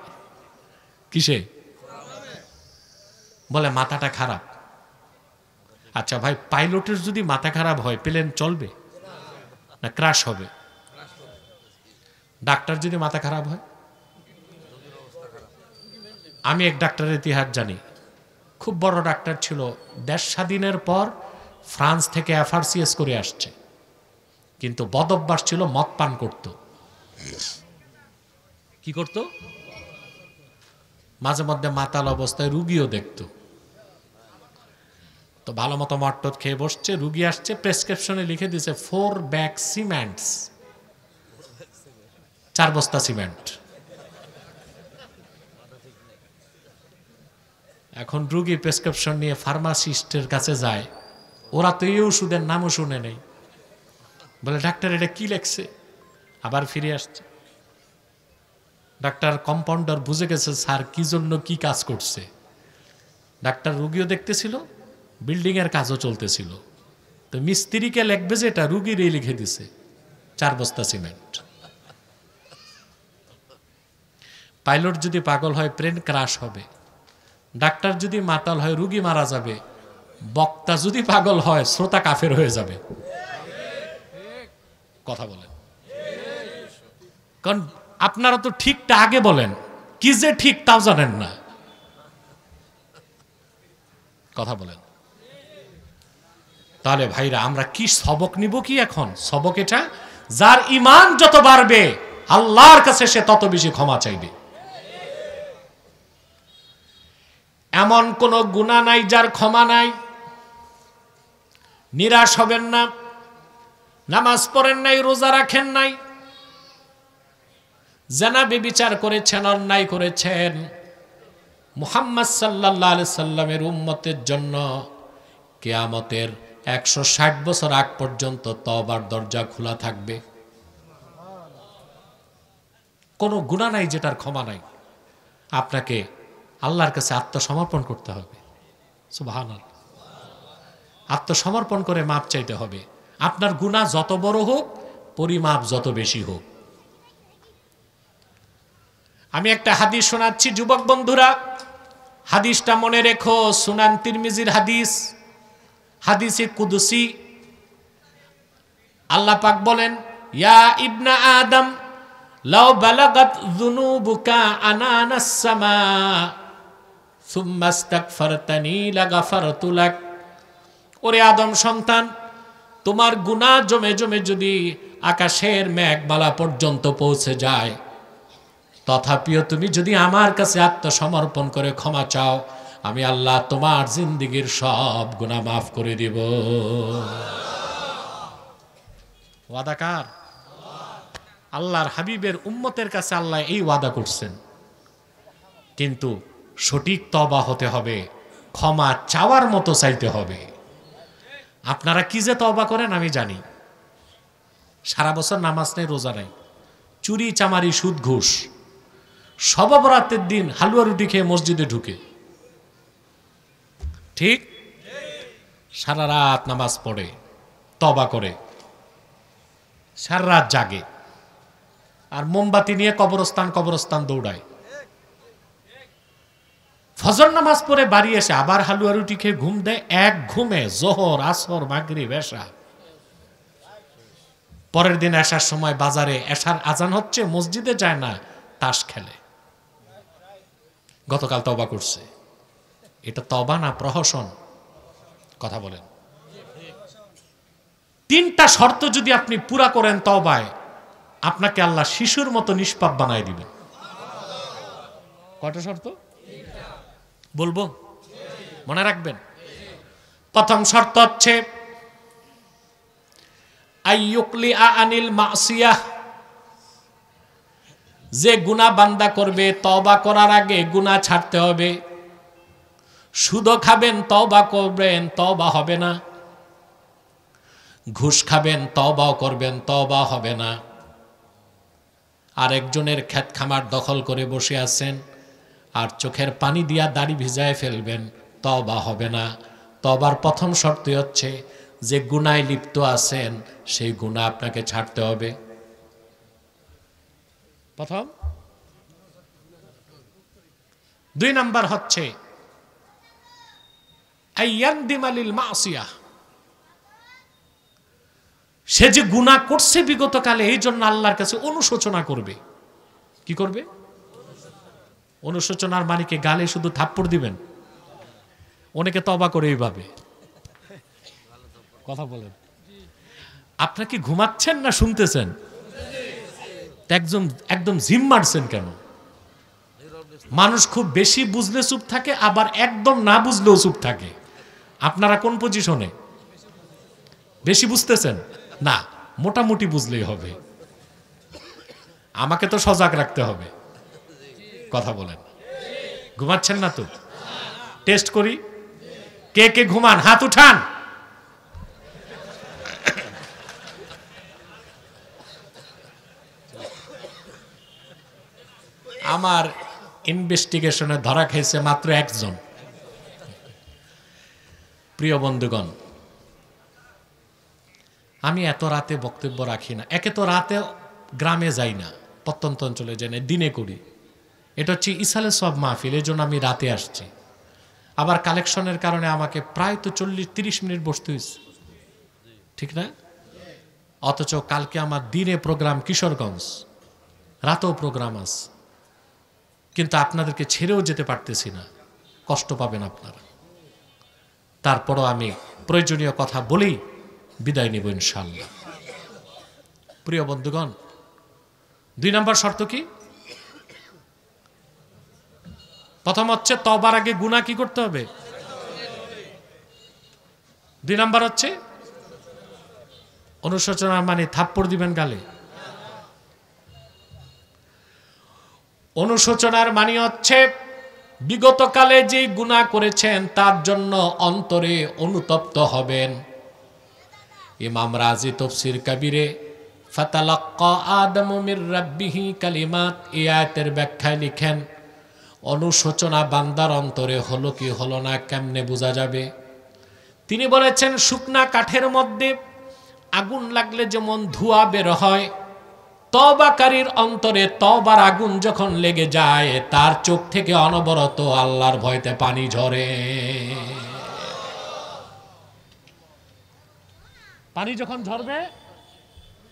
কিসে বলে মাথাটা খারাপ। আচ্ছা ভাই, পাইলটের যদি মাথা খারাপ হয় প্লেন চলবে না ক্র্যাশ হবে? ডাক্তার যদি মাথা খারাপ হয়, আমি এক ডাক্তারের ইতিহাস জানি, খুব বড় ডাক্তার ছিল, দেশ স্বাধীনের পর ফ্রান্স থেকে এফআরসিএস করে আসছে, কিন্তু বদ অভ্যাস ছিল, মদ পান করত। কি করত? মাঝে মধ্যে মাতাল অবস্থায় রুগীও দেখত। তো ভালো মতো মট্টত খেয়ে বসছে, রুগী আসছে, প্রেসক্রিপশনে লিখে দিয়েছে 4 ব্যাগ সিমেন্টস, 4 বস্তা সিমেন্ট। এখন রুগী প্রেসক্রিপশন নিয়ে ফার্মাসিস্টের কাছে যায়, ওরা তো এই ওষুধের নামও শুনে নেই। বলে ডাক্তার এটা কি লেখছে? আবার ফিরে আসছে। ডাক্তার কম্পাউন্ডার বুঝে গেছে স্যার কি জন্য কি কাজ করছে। ডাক্তার রুগীও দেখতেছিল, বিল্ডিং এর কাজও চলতেছিল। তো মিস্ত্রিকে লিখবে যে এটা রুগীরই লিখে দিছে 4 বস্তা সিমেন্ট। পাইলট যদি পাগল হয় প্লেন ক্রাশ হবে, ডাক্তার যদি মাতাল হয় রুগী মারা যাবে, বক্তা যদি পাগল হয় শ্রোতা কাফের হয়ে যাবে। কথা বলেন, কারণ আপনারা তো ঠিকটা আগে বলেন, কি যে ঠিক তাও জানেন না। কথা বলেন। তাহলে ভাইরা আমরা কি সবক নিব? কি এখন সবক এটা, যার ঈমান যত বাড়বে আল্লাহর কাছে সে তত বেশি ক্ষমা চাইবে। এমন কোন গুনাহ নাই যার ক্ষমা নাই। নিরাশ হবেন না। নামাজ পড়েন নাই, রোজা রাখেন নাই, জানা ব্যভিচার করেছেন, অন্যায় করেছেন, মুহাম্মদ সাল্লাল্লাহু আলাইহি সাল্লামের উম্মতের জন্য কিয়ামতের 160 বছর আগ পর্যন্ত তওবার দরজা খোলা থাকবে। কোনো গুনাহ নাই যেটার ক্ষমা নাই। আপনাকে আল্লাহর কাছে আত্মসমর্পণ করতে হবে। সুবহানাল্লাহ। আত্মসমর্পণ করে মাপ চাইতে হবে। আপনার গুনাহ যত বড় হোক, পরিমাপ যত বেশি হোক। আমি একটা হাদিস শোনাচ্ছি যুবক বন্ধুরা, হাদিসটা মনে রেখো, সুনান তিরমিজির হাদিস, হাদিসে কুদসি। আল্লাহ পাক বলেন, ইয়া ইবনা আদম লাউ বালাগাত যুনুবুকা আনানাস সামা সুম্মা ইস্তাগফারতানি লাগাফারতু লাক। ওরে আদম সন্তান, তোমার গুনাহ জমে জমে যদি আকাশের মেঘমালা পর্যন্ত পৌঁছে যায়, তথাপিও তুমি যদি আমার কাছে আত্মসমর্পণ করে ক্ষমা চাও, আমি আল্লাহ তোমার জিন্দেগীর সব গুনাহ মাফ করে দিব। ওয়াদা কার? আল্লাহর হাবিবের উম্মতের কাছে আল্লাহ এই ওয়াদা করছেন। কিন্তু সঠিক তওবা হতে হবে, ক্ষমা চাওয়ার মতো চাইতে হবে। আপনারা কি যে তওবা করেন আমি জানি। সারা বছর নামাজ নেই, রোজা নেই, চুরি চামারি সুদ ঘুষ, শবে বরাতের দিন হালুয়া রুটি খেয়ে মসজিদে ঢুকে, ঠিক সারা রাত নামাজ পড়ে, তওবা করে, সারা রাত জাগে, আর মোমবাতি নিয়ে কবরস্থান কবরস্থান দৌড়ায়। ফজর নামাজ পড়ে বাড়ি এসে আবার হালুয়া রুটি খেয়ে ঘুম দেয়। এক ঘুমে জোহর, আসর, মাগরিব, এশা। পরের দিন এশার সময় বাজারে এশার আজান হচ্ছে, মসজিদে যায় না, তাস খেলে। গতকাল তওবা করছে। এটা তওবা না প্রহসন? কথা বলেন। তিনটা শর্ত যদি আপনি পুরা করেন তওবায়, আপনাকে আল্লাহ শিশুর মতো নিষ্পাপ বানায় দিবেন। কয়টা শর্ত বলবো? মনে রাখবেন। প্রথম শর্ত হচ্ছে আইয়ুকলি আনিল মাসিয়াহ। যে গুনাহ বান্দা করবে, তওবা করার আগে গুনাহ ছাড়তে হবে। সুদ খাবেন, তওবা করবেন, তওবা হবে না। ঘুষ খাবেন, তওবাও করবেন, তওবা হবে না। আরেকজনের ক্ষেত খামার দখল করে বসে আছেন, আর চোখের পানি দিয়া দাড়ি ভিজায় ফেলবেন, তওবা হবে না। তওবার প্রথম শর্তই হচ্ছে যে গুনায় লিপ্ত আছেন সেই গুনাহ আপনাকে ছাড়তে হবে। প্রথম। 2 নাম্বার হচ্ছে আইয়ানদিমালিল মাসিয়াহ। সে যে গুনাহ করছে বিগত কালে, এই জন্য আল্লাহর কাছে অনুশোচনা করবে। কি করবে? অনুশোচনার মানে কি গালে শুধু থাপ্পড় দিবেন? অনেকে তওবা করে এইভাবে। কথা বলেন। আপনারা কি ঘুমাচ্ছেন না শুনতেছেন? একদম জিম মারছেন কেন? মানুষ খুব বেশি বুঝলে চুপ থাকে, আবার একদম না বুঝলেও চুপ থাকে। আপনারা কোন পজিশনে? বেশি বুঝতেছেন না, মোটামুটি বুঝলেই হবে। আমাকে তো সজাগ রাখতে হবে। কথা বলেন। ঘুমাচ্ছেন না তো? টেস্ট করি। কে কে ঘুমান? হাত উঠান। আমার ইনভেস্টিগেশনে ধরা খেয়েছে মাত্র 1 জন। প্রিয় বন্ধুগণ, আমি এত রাতে বক্তব্য রাখি না। একে তো রাতে গ্রামে যাই না, প্রত্যন্ত অঞ্চলে যাই না, দিনে করি। এটা হচ্ছে ইসালে সব মাহফিল, এই জন্য আমি রাতে আসছি। আবার কালেকশনের কারণে আমাকে প্রায় তো 40-30 মিনিট বসতে হয়েছে, ঠিক না? অথচ কালকে আমার দিনে প্রোগ্রাম কিশোরগঞ্জ, রাতেও প্রোগ্রাম আছে। কিন্তু আপনাদেরকে ছেড়েও যেতে পারতেছি না, কষ্ট পাবেন আপনারা। তারপরও আমি প্রয়োজনীয় কথা বলেই বিদায় নিব ইনশাআল্লাহ। প্রিয় বন্ধুগণ, 2 নম্বর শর্ত কি? প্রথম হচ্ছে তওবার আগে গুনাহ কি করতে হবে? 2 নম্বর হচ্ছে অনুশোচনা, মানে থাপ্পড় দিবেন গালে। অনুশোচনার মানে হচ্ছে বিগত কালে যে গুনাহ করেছেন তার জন্য অন্তরে অনুতপ্ত হবেন। ইমাম রাজি তাফসীর কবিরে ফাতালাক্কা আদমু মির রাব্বিহি কালিমাত, এই আয়াতের ব্যাখ্যায় লিখেন, অনুশোচনা বান্দার অন্তরে হলো কি হলো না কেমনে বোঝা যাবে? তিনি বলেছেন, শুকনা কাঠের মধ্যে আগুন লাগলে যেমন ধোঁয়া বের হয়, তওবাকারীর অন্তরে তওবার আগুন যখন লেগে যায়, তার চোখ থেকে অনবরত আল্লাহর ভয়তে পানি ঝরে। পানি যখন ঝরবে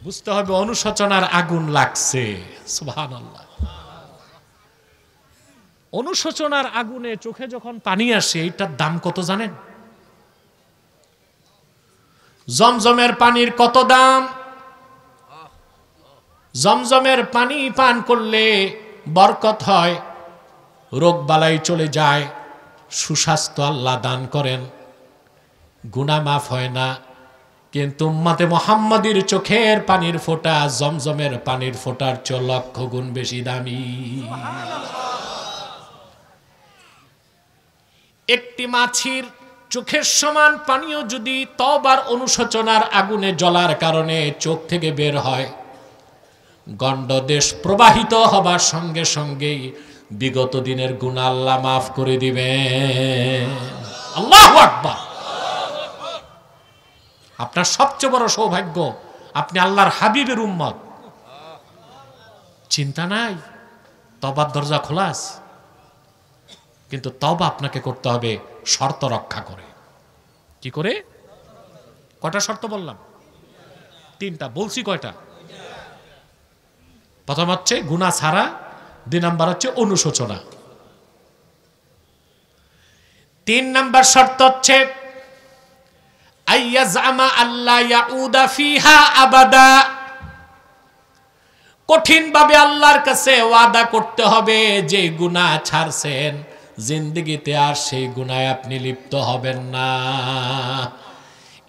বুঝতে হবে অনুশোচনার আগুন লাগছে। সুবহানাল্লাহ। অনুশোচনার আগুনে চোখে যখন পানি আসে, এটার দাম কত জানেন? জমজমের পানির কত দাম? জমজমের পানি পান করলে বরকত হয়, রোগ বালাই চলে যায়, সুস্বাস্থ্য আল্লাহ দান করেন, গুনাহ মাফ হয় না। কিন্তু উম্মতে মুহাম্মাদির চোখের পানির ফোঁটা জমজমের পানির ফোঁটার চেয়ে লক্ষ গুণ বেশি দামি। একটি মাছির চোখের সমান পানিও যদি তওবার অনুশোচনার আগুনে জ্বলার কারণে চোখ থেকে বের হয়, গণ্ডদেশ প্রবাহিত হবার সঙ্গে সঙ্গেই বিগত দিনের গুনাহ আল্লাহ মাফ করে দিবেন। আল্লাহু আকবার। আপনার সবচেয়ে বড় সৌভাগ্য, আপনি আল্লাহর হাবিবের উম্মত। চিন্তা নাই, তওবার দরজা খোলা আছে। কিন্তু তওবা আপনাকে করতে হবে শর্ত রক্ষা করে। কি করে? কয়টা শর্ত বললাম? 3টা। বলছি কয়টা? প্রথম হচ্ছে গুনাহ ছাড়া, 2 নাম্বার হচ্ছে অনুশোচনা, 3 নাম্বার শর্ত হচ্ছে আইয়াজআমা আল্লা ইয়াউদা ফিহা আবাদা। কঠিন ভাবে আল্লাহর কাছে ওয়াদা করতে হবে যে গুনাহ ছাড়ছেন, জিন্দেগিতে আর সেই গুনাহে আপনি লিপ্ত হবেন না।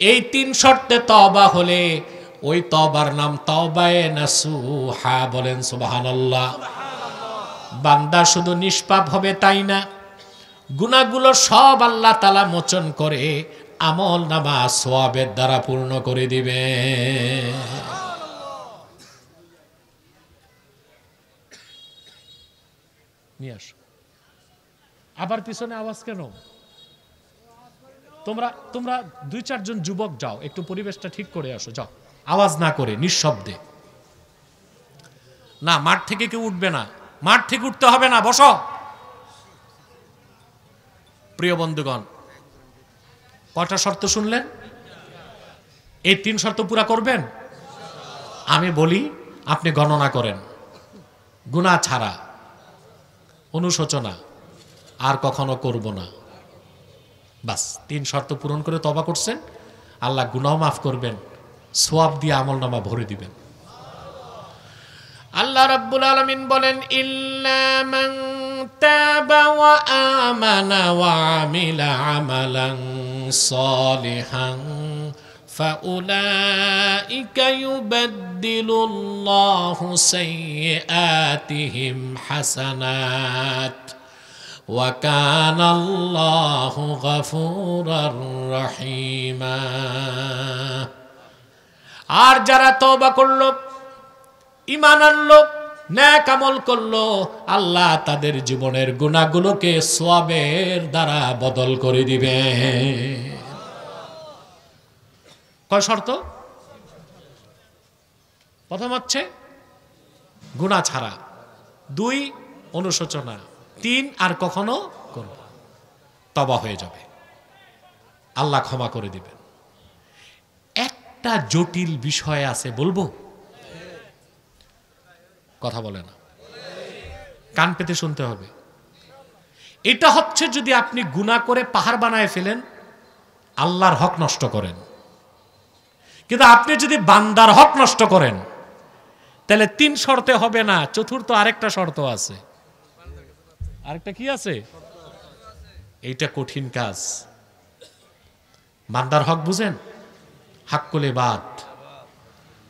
এই 3 শর্তে তওবা হলে ওই তওবার নাম তওবায়ে নাসুহা। বলেন সুবহানাল্লাহ। বান্দা শুধু নিষ্পাপ হবে তাই না, গুনাহগুলো সব আল্লাহ তাআলা মোচন করে আমল নামা সওয়াবের দ্বারা পূর্ণ করে দিবে। নিয়ে আসো। আবার পিছনে আওয়াজ কেন? তোমরা 2-4 জন যুবক যাও, একটু পরিবেশটা ঠিক করে আসো, যাও, আওয়াজ না করে নিঃশব্দে। না, মাঠ থেকে কেউ উঠবে না, মাঠ থেকে উঠতে হবে না, বসো। প্রিয় বন্ধুগণ, কয়টা শর্ত শুনলেন? এই 3 শর্ত পুরা করবেন? আমি বলি, আপনি গণনা করেন। গুনাহ ছাড়া, অনুশোচনা, আর কখনো করব না, বাস 3 শর্ত পূরণ করে তওবা করছেন, আল্লাহ গুনাহ মাফ করবেন, সওয়াব দিয়ে আমলনামা ভরে দিবেন। আল্লাহ রাব্বুল আলামিন বলেন, ইল্লা মান তাবা ওয়া আমানা ওয়া আমিলা আমালান সালিহান ফাউলাইকা ইউবাদদিলুল্লাহু সাইয়্যাতিহিম হাসানাত ওয়া কানাল্লাহু গফুরার রহিমা। আর যারা তওবা করলো, ঈমান আনলো, নেক আমল করলো, আল্লাহ তাদের জীবনের গুনাহগুলোকে সওয়াবের দ্বারা বদল করে দিবে। কয় শর্ত? প্রথম হচ্ছে গুনাহ ছাড়া, 2 অনুশোচনা, 3 আর কখনো করব, তওবা হয়ে যাবে, আল্লাহ ক্ষমা করে দিবেন। একটা জটিল বিষয় আছে, বলবো? কথা বলে না, কান পেতে শুনতে হবে। এটা হচ্ছে যদি আপনি গুনাহ করে পাহাড় বানায় ফেলেন, আল্লাহর হক নষ্ট করেন। কিন্তু আপনি যদি বান্দার হক নষ্ট করেন, তাহলে 3 শর্তে হবে না, চতুর্থ আরেকটা শর্ত আছে। আরেকটা কি আছে? এইটা কঠিন কাজ। বান্দার হক বুঝেন? হাক্কুল ইবাদ।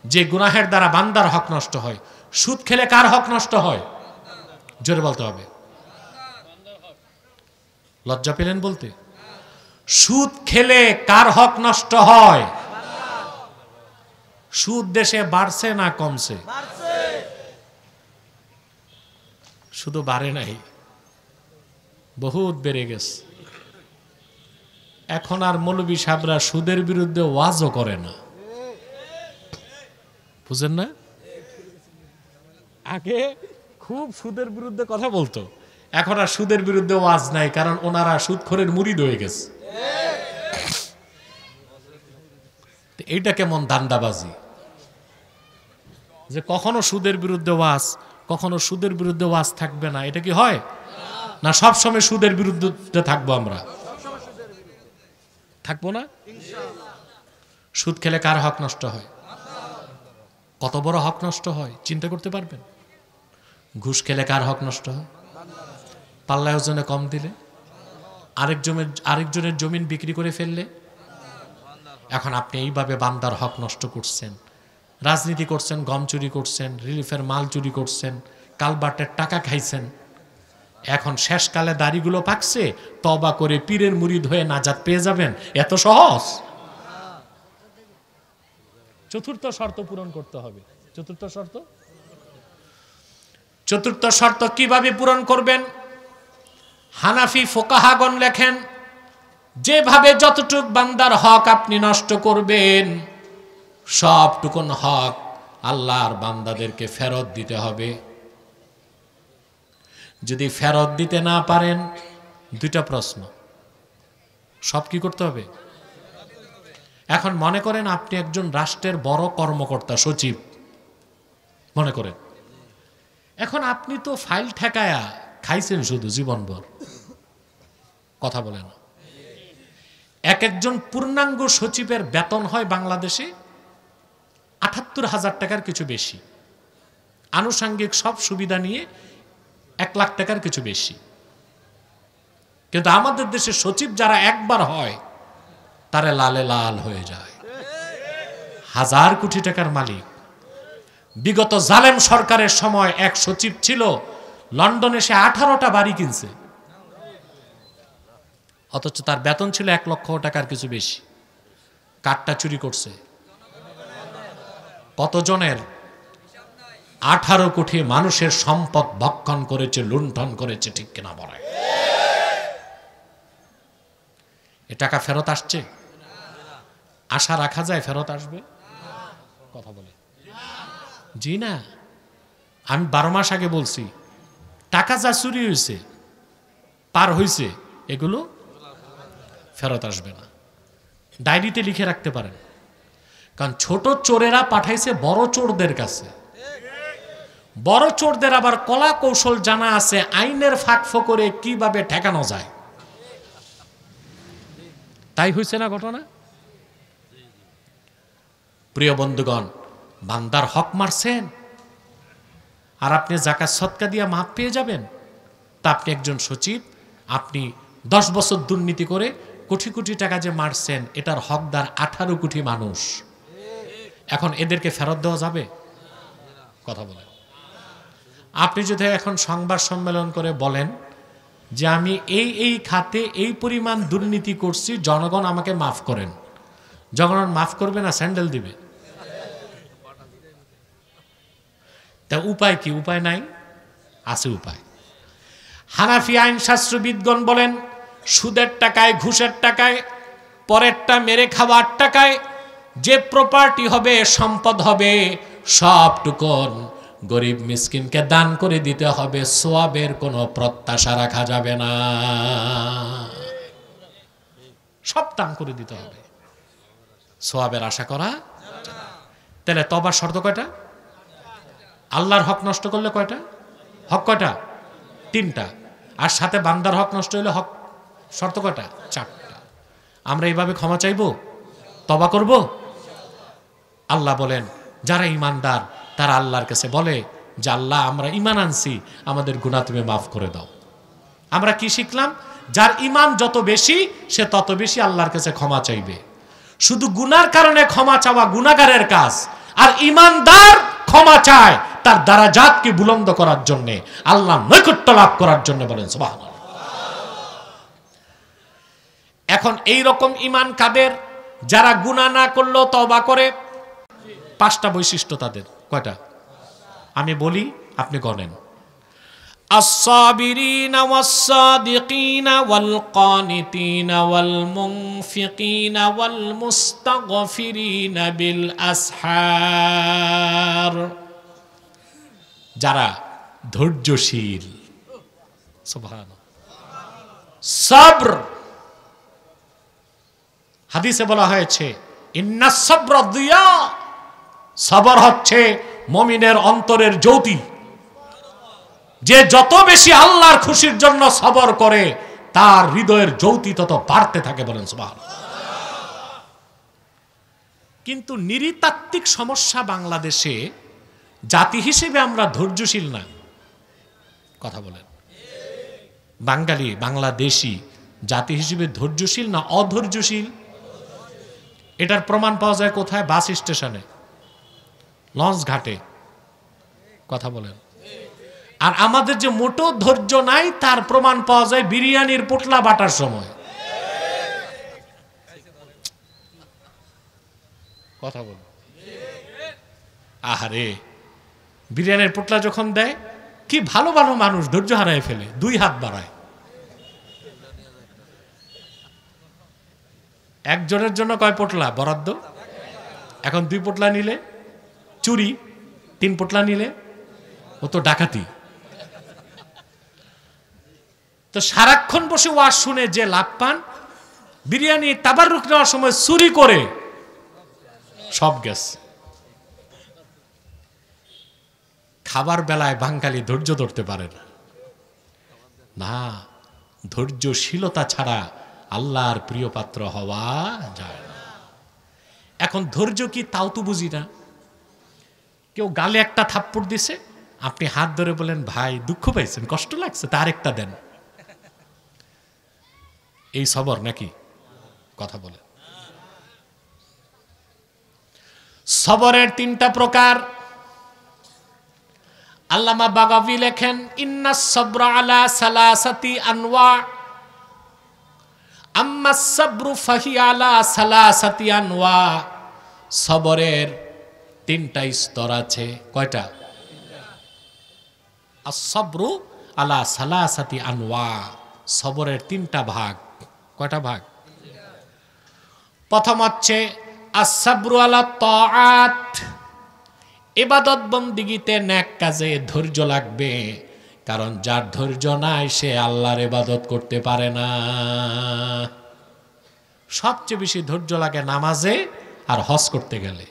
যে গুনাহের দ্বারা বান্দার হক নষ্ট হয়। সুদ খেলে কার হক নষ্ট হয়? জোরে বলতে হবে। লজ্জা পেলেন বলতে? সুদ খেলে কার হক নষ্ট হয়? সুদ দেশে বাড়ছে না কমছে? শুধু বাড়ে নাই, বহুত বেড়ে গেছে। এখন আর মৌলবী সাহেবরা সুদের বিরুদ্ধে ওয়াজও করে না, বুঝেন না? আগে খুব সুদের বিরুদ্ধে কথা বলতো, এখন আর সুদের বিরুদ্ধে ওয়াজ নাই, কারণ ওনারা সুদখোরের মুরিদ হয়ে গেছে। এইটা কেমন ধান্দাবাজি যে কখনো সুদের বিরুদ্ধে ওয়াজ, কখনো সুদের বিরুদ্ধে ওয়াজ থাকবে না, এটা কি হয় না? সব সময় সুদের বিরুদ্ধে থাকবো আমরা, থাকবো না? সুদ খেলে কার হক নষ্ট হয়? কত বড় হক নষ্ট হয় চিন্তা করতে পারবেন? ঘুষ খেলে কার হক নষ্ট হয়? পাল্লায় ওজনে কম দিলে, আরেকজনের জমিন বিক্রি করে ফেললে। এখন আপনি এইভাবে বান্দার হক নষ্ট করছেন, রাজনীতি করছেন, গম চুরি করছেন, রিলিফের মাল চুরি করছেন, কালবাটের টাকা খাইছেন। এখন শেষকালে দাড়িগুলো পাকছে, তওবা করে পীরের মুরিদ হয়ে নাজাত পেয়ে যাবেন, এত সহজ? চতুর্থ শর্ত পূরণ করতে হবে। চতুর্থ শর্ত কিভাবে পূরণ করবেন? হানাফি ফোকাহাগণ লেখেন, যেভাবে যতটুক বান্দার হক আপনি নষ্ট করবেন, সবটুকুন হক আল্লাহর বান্দাদেরকে ফেরত দিতে হবে। যদি ফেরত দিতে না পারেন, দুইটা প্রশ্ন, সব কি করতে হবে? এখন মনে করেন আপনি একজন রাষ্ট্রের বড় কর্মকর্তা, সচিব মনে করেন। এখন আপনি তো ফাইল ঠেকায়া খাইছেন শুধু জীবনভর, কথা বলে না। এক একজন পূর্ণাঙ্গ সচিবের বেতন হয় বাংলাদেশে ৭৮,০০০ টাকার কিছু বেশি, আনুষঙ্গিক সব সুবিধা নিয়ে ১ লাখ টাকার কিছু বেশি। কিন্তু আমাদের দেশে সচিব যারা একবার হয়, তারা লালে লাল হয়ে যায়, ১,০০০ কোটি টাকার মালিক। বিগত জালেম সরকারের সময় এক সচিব ছিল, লন্ডনে সে 18টা বাড়ি কিনছে, অথচ তার বেতন ছিল ১ লক্ষ টাকার কিছু বেশি। কাঠটা চুরি করছে কতজনের? 18 কোটি মানুষের সম্পদ ভক্ষণ করেছে, লুণ্ঠন করেছে, ঠিক কিনা বলে? এ টাকা ফেরত আসছে? আশা রাখা যায় ফেরত আসবে? কথা বলে জি না। আমি 12 মাস আগে বলছি, টাকা যা চুরি হয়েছে, পার হয়েছে, এগুলো ফেরত আসবে না। ডায়েরিতে লিখে রাখতে পারেন, কারণ ছোট চোরেরা পাঠাইছে বড় চোরদের কাছে। বড় চোরদের আবার কলা কৌশল জানা আছে, আইনের ফাঁক ফোকরে কিভাবে ঠেকানো যায়। তাই হয়েছে না ঘটনা? প্রিয় বন্ধুগণ, বান্দার হক মারছেন আর আপনি যাকাত সদকা দিয়া মাপ পেয়ে যাবেন? তা আপনি একজন সচিব, আপনি 10 বছর দুর্নীতি করে কোটি কোটি টাকা যে মারছেন, এটার হকদার 18 কোটি মানুষ। এখন এদেরকে ফেরত দেওয়া যাবে? কথা বলেন। আপনি যদি এখন সংবাদ সম্মেলন করে বলেন যে আমি এই খাতে এই পরিমাণ দুর্নীতি করছি, জনগণ আমাকে মাফ করেন, জনগণ মাফ করবে না স্যান্ডেল দিবে? তা উপায় কি? উপায় নাই? আছে উপায়। হানাফি আইন শাস্ত্রবিদগণ বলেন, সুদের টাকায়, ঘুষের টাকায়, পরেরটা মেরে খাওয়ার টাকায় যে প্রপার্টি হবে, সম্পদ হবে, সবটুকুন গরিব মিসকিনকে দান করে দিতে হবে। সোয়াবের কোনো প্রত্যাশা রাখা যাবে না, সব দান করে দিতে হবে, সোয়াবের আশা করা। তাহলে তবার শর্ত কয়টা? আল্লাহর হক নষ্ট করলে কয়টা হক? কয়টা? 3টা। আর সাথে বান্দার হক নষ্ট হলে হক শর্ত কয়টা? 4টা। আমরা এইভাবে ক্ষমা চাইব, তবা করব। আল্লাহ বলেন, যারা ইমানদার তারা আল্লাহর কাছে বলে যে আল্লাহ, আমরা ইমান আনছি, আমাদের গুনাহ তুমি মাফ করে দাও। আমরা কি শিখলাম? যার ইমান যত বেশি, সে তত বেশি আল্লাহর কাছে ক্ষমা চাইবে। শুধু গুনার কারণে ক্ষমা চাওয়া গুনাহগারের কাজ, আর ইমানদার ক্ষমা চায় তার দারাজাতকে বুলন্দ করার জন্য, আল্লাহর নৈকট্য লাভ করার জন্য। বলেন সুবহানাল্লাহ। এখন এই রকম ইমান কাদের? যারা গুনাহ না করলেও তওবা করে। 5টা বৈশিষ্ট্য তাদের। কয়টা? আমি বলি, আপনি গণেন। আস-সাবিরিনা ওয়াস-সাদিকিনা ওয়াল-কানিতিনা ওয়াল-মুনফিকিনা ওয়াল-মুস্তাগফিরিনা বিল আসহার। যারা ধৈর্যশীল। সুবহানাল্লাহ। সবর, হাদিসে বলা হয়েছে ইন্নাস সাবরা দিয়া, সবর হচ্ছে মুমিনের অন্তরের জ্যোতি। যে যত বেশি আল্লাহর খুশির জন্য সবর করে তার হৃদয়ের জ্যোতি তত বাড়তে থাকে। বলেন সুবহানাল্লাহ। কিন্তু নৃতাত্ত্বিক সমস্যা, বাংলাদেশে জাতি হিসেবে আমরা ধৈর্যশীল না। কথা বলেন, বাঙালি বাংলাদেশি জাতি হিসেবে ধৈর্যশীল না অধৈর্যশীল? এটার প্রমাণ পাওয়া যায় কোথায়? বাস স্টেশনে, লঞ্চ ঘাটে। কথা বলেন। আর আমাদের যে মোটো ধৈর্য নাই তার প্রমাণ পাওয়া যায় বিরিয়ানির পোটলা বাটার সময়। কথা বল। আহারে, বিরিয়ানির পোটলা যখন দেয়, কি ভালো ভালো মানুষ ধৈর্য হারায় ফেলে, 2 হাত বাড়ায়। একজনের জন্য কয় পোটলা বরাদ্দ? এখন 2 পোটলা নিলে চুরি, 3 পোটলা নিলে ও তো ডাকাতি। তো সারাক্ষণ বসে ওয়াজ শুনে যে লাভ পান, বিরিয়ানি তাবাররুক নেওয়ার সময় চুরি করে সব গেছে। খাবার বেলায় বাঙালি ধৈর্য ধরতে পারে না। না, ধৈর্যশীলতা ছাড়া আল্লাহর প্রিয় পাত্র হওয়া যায় না। এখন ধৈর্য কি তাও তো বুঝি না। কেউ গালে একটা থাপ্পড় দিছে, আপনি হাত ধরে বলেন ভাই দুঃখ পাইছেন, কষ্ট লাগছে, তার একটা দেন। এই সবর নাকি? কথা বলে। সবরের 3টা প্রকার। আল্লামা বাগাভী লেখেন ইন্নাস সাবরা আলা সালাসাতি আনওয়া, আম্মাস সাবরু ফাহি আলা সালাসাতি আনওয়া। সবরের 3টা স্তর আছে। কয়টা? আস-সাবরু আলা সালাসাতি আনওয়া। সবরের 3টা ভাগ। কয়টা ভাগ? প্রথম হচ্ছে আস-সাবরু আলা তাআত, ইবাদত বন্দিগিতে নেক কাজে ধৈর্য লাগবে, কারণ যার ধৈর্য নাই সে আল্লাহর ইবাদত করতে পারে না। সবচেয়ে বেশি ধৈর্য লাগে নামাজে আর হজ করতে গেলে।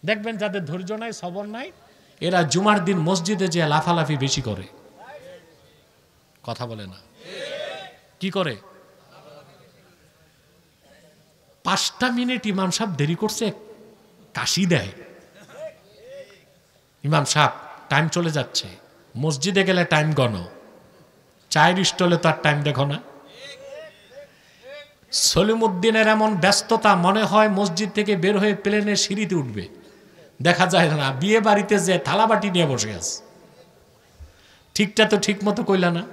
দেখবেন যাদের ধৈর্য নাই, সবর নাই, এরা জুমার দিন মসজিদে যে লাফালাফি বেশি করে। কথা বলে না? কি করে? 5টা মিনিট ইমাম সাহেব দেরি করছে, কাশি দেয়। ইমাম সাহেব টাইম চলে যাচ্ছে। মসজিদে গেলে টাইম গণ, চায়ের স্টলে তো আর টাইম দেখো না। সলিমুদ্দিনের এমন ব্যস্ততা, মনে হয় মসজিদ থেকে বের হয়ে প্লেনে সিঁড়িতে উঠবে, দেখা যায় না। বিয়ে বাড়িতে যে থালাবাটি নিয়ে বসে আছে। ঠিকটা তো ঠিক মতো কইলা না।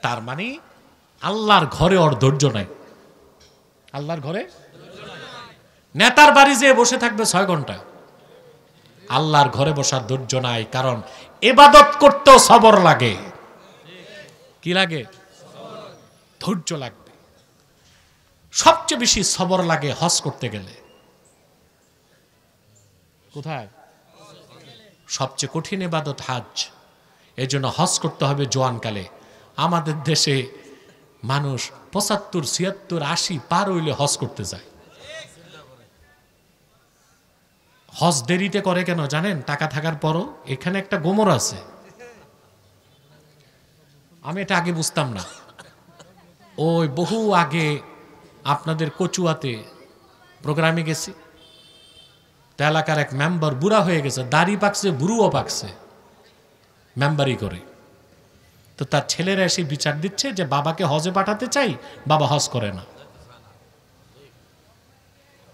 তার মানে আল্লাহর ঘরে ওর ধৈর্য নাই। আল্লাহর ঘরে নেতার বাড়ি যেয়ে বসে থাকবে 6 ঘন্টা, আল্লাহর ঘরে বসার ধৈর্য নাই। কারণ ইবাদত করতেও সবর লাগে। কি লাগে? ধৈর্য লাগবে। সবচেয়ে বেশি সবর লাগে হজ করতে গেলে। কোথায়? সবচেয়ে কঠিন ইবাদত হজ। এই জন্য হজ করতে হবে জোয়ানকালে। আমাদের দেশে মানুষ 75, 76, 80 পার হইলে হজ করতে যায়। হজ দেরিতে করে কেন জানেন? টাকা থাকার পরও এখানে একটা গোমর আছে। আমি এটা আগে বুঝতাম না। ওই বহু আগে আপনাদের কচুয়াতে প্রোগ্রামে গেছি, তো এলাকার এক মেম্বার বুড়া হয়ে গেছে, দাড়ি পাকছে, বুড়ুও পাকছে, মেম্বারি করে। তো তার ছেলেরা এসে বিচার দিচ্ছে যে বাবাকে হজে পাঠাতে চাই, বাবা হজ করে না।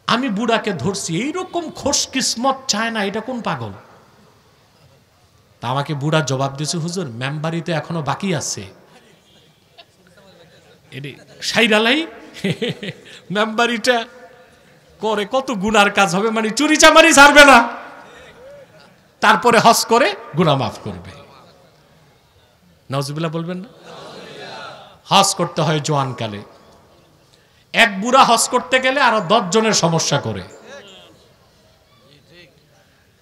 আমি বুড়াকে ধরছি, এইরকম খোশ কিসমত চায় না, এটা কোন পাগল? তা আমাকে বুড়া জবাব দিয়েছে, হুজুর মেম্বারি তো এখনো বাকি আছে। সাইরালাই মেম্বারিটা করে কত গুনার কাজ হবে, মানে চুরি চামারি ছাড়বে না, তারপরে হজ করে গুনাহ মাফ করবে। নাউজুবিল্লাহ বলবেন না? হজ করতে হয় জোয়ানকালে। এক বুড়া হজ করতে গেলে আরো 10 জনের সমস্যা করে।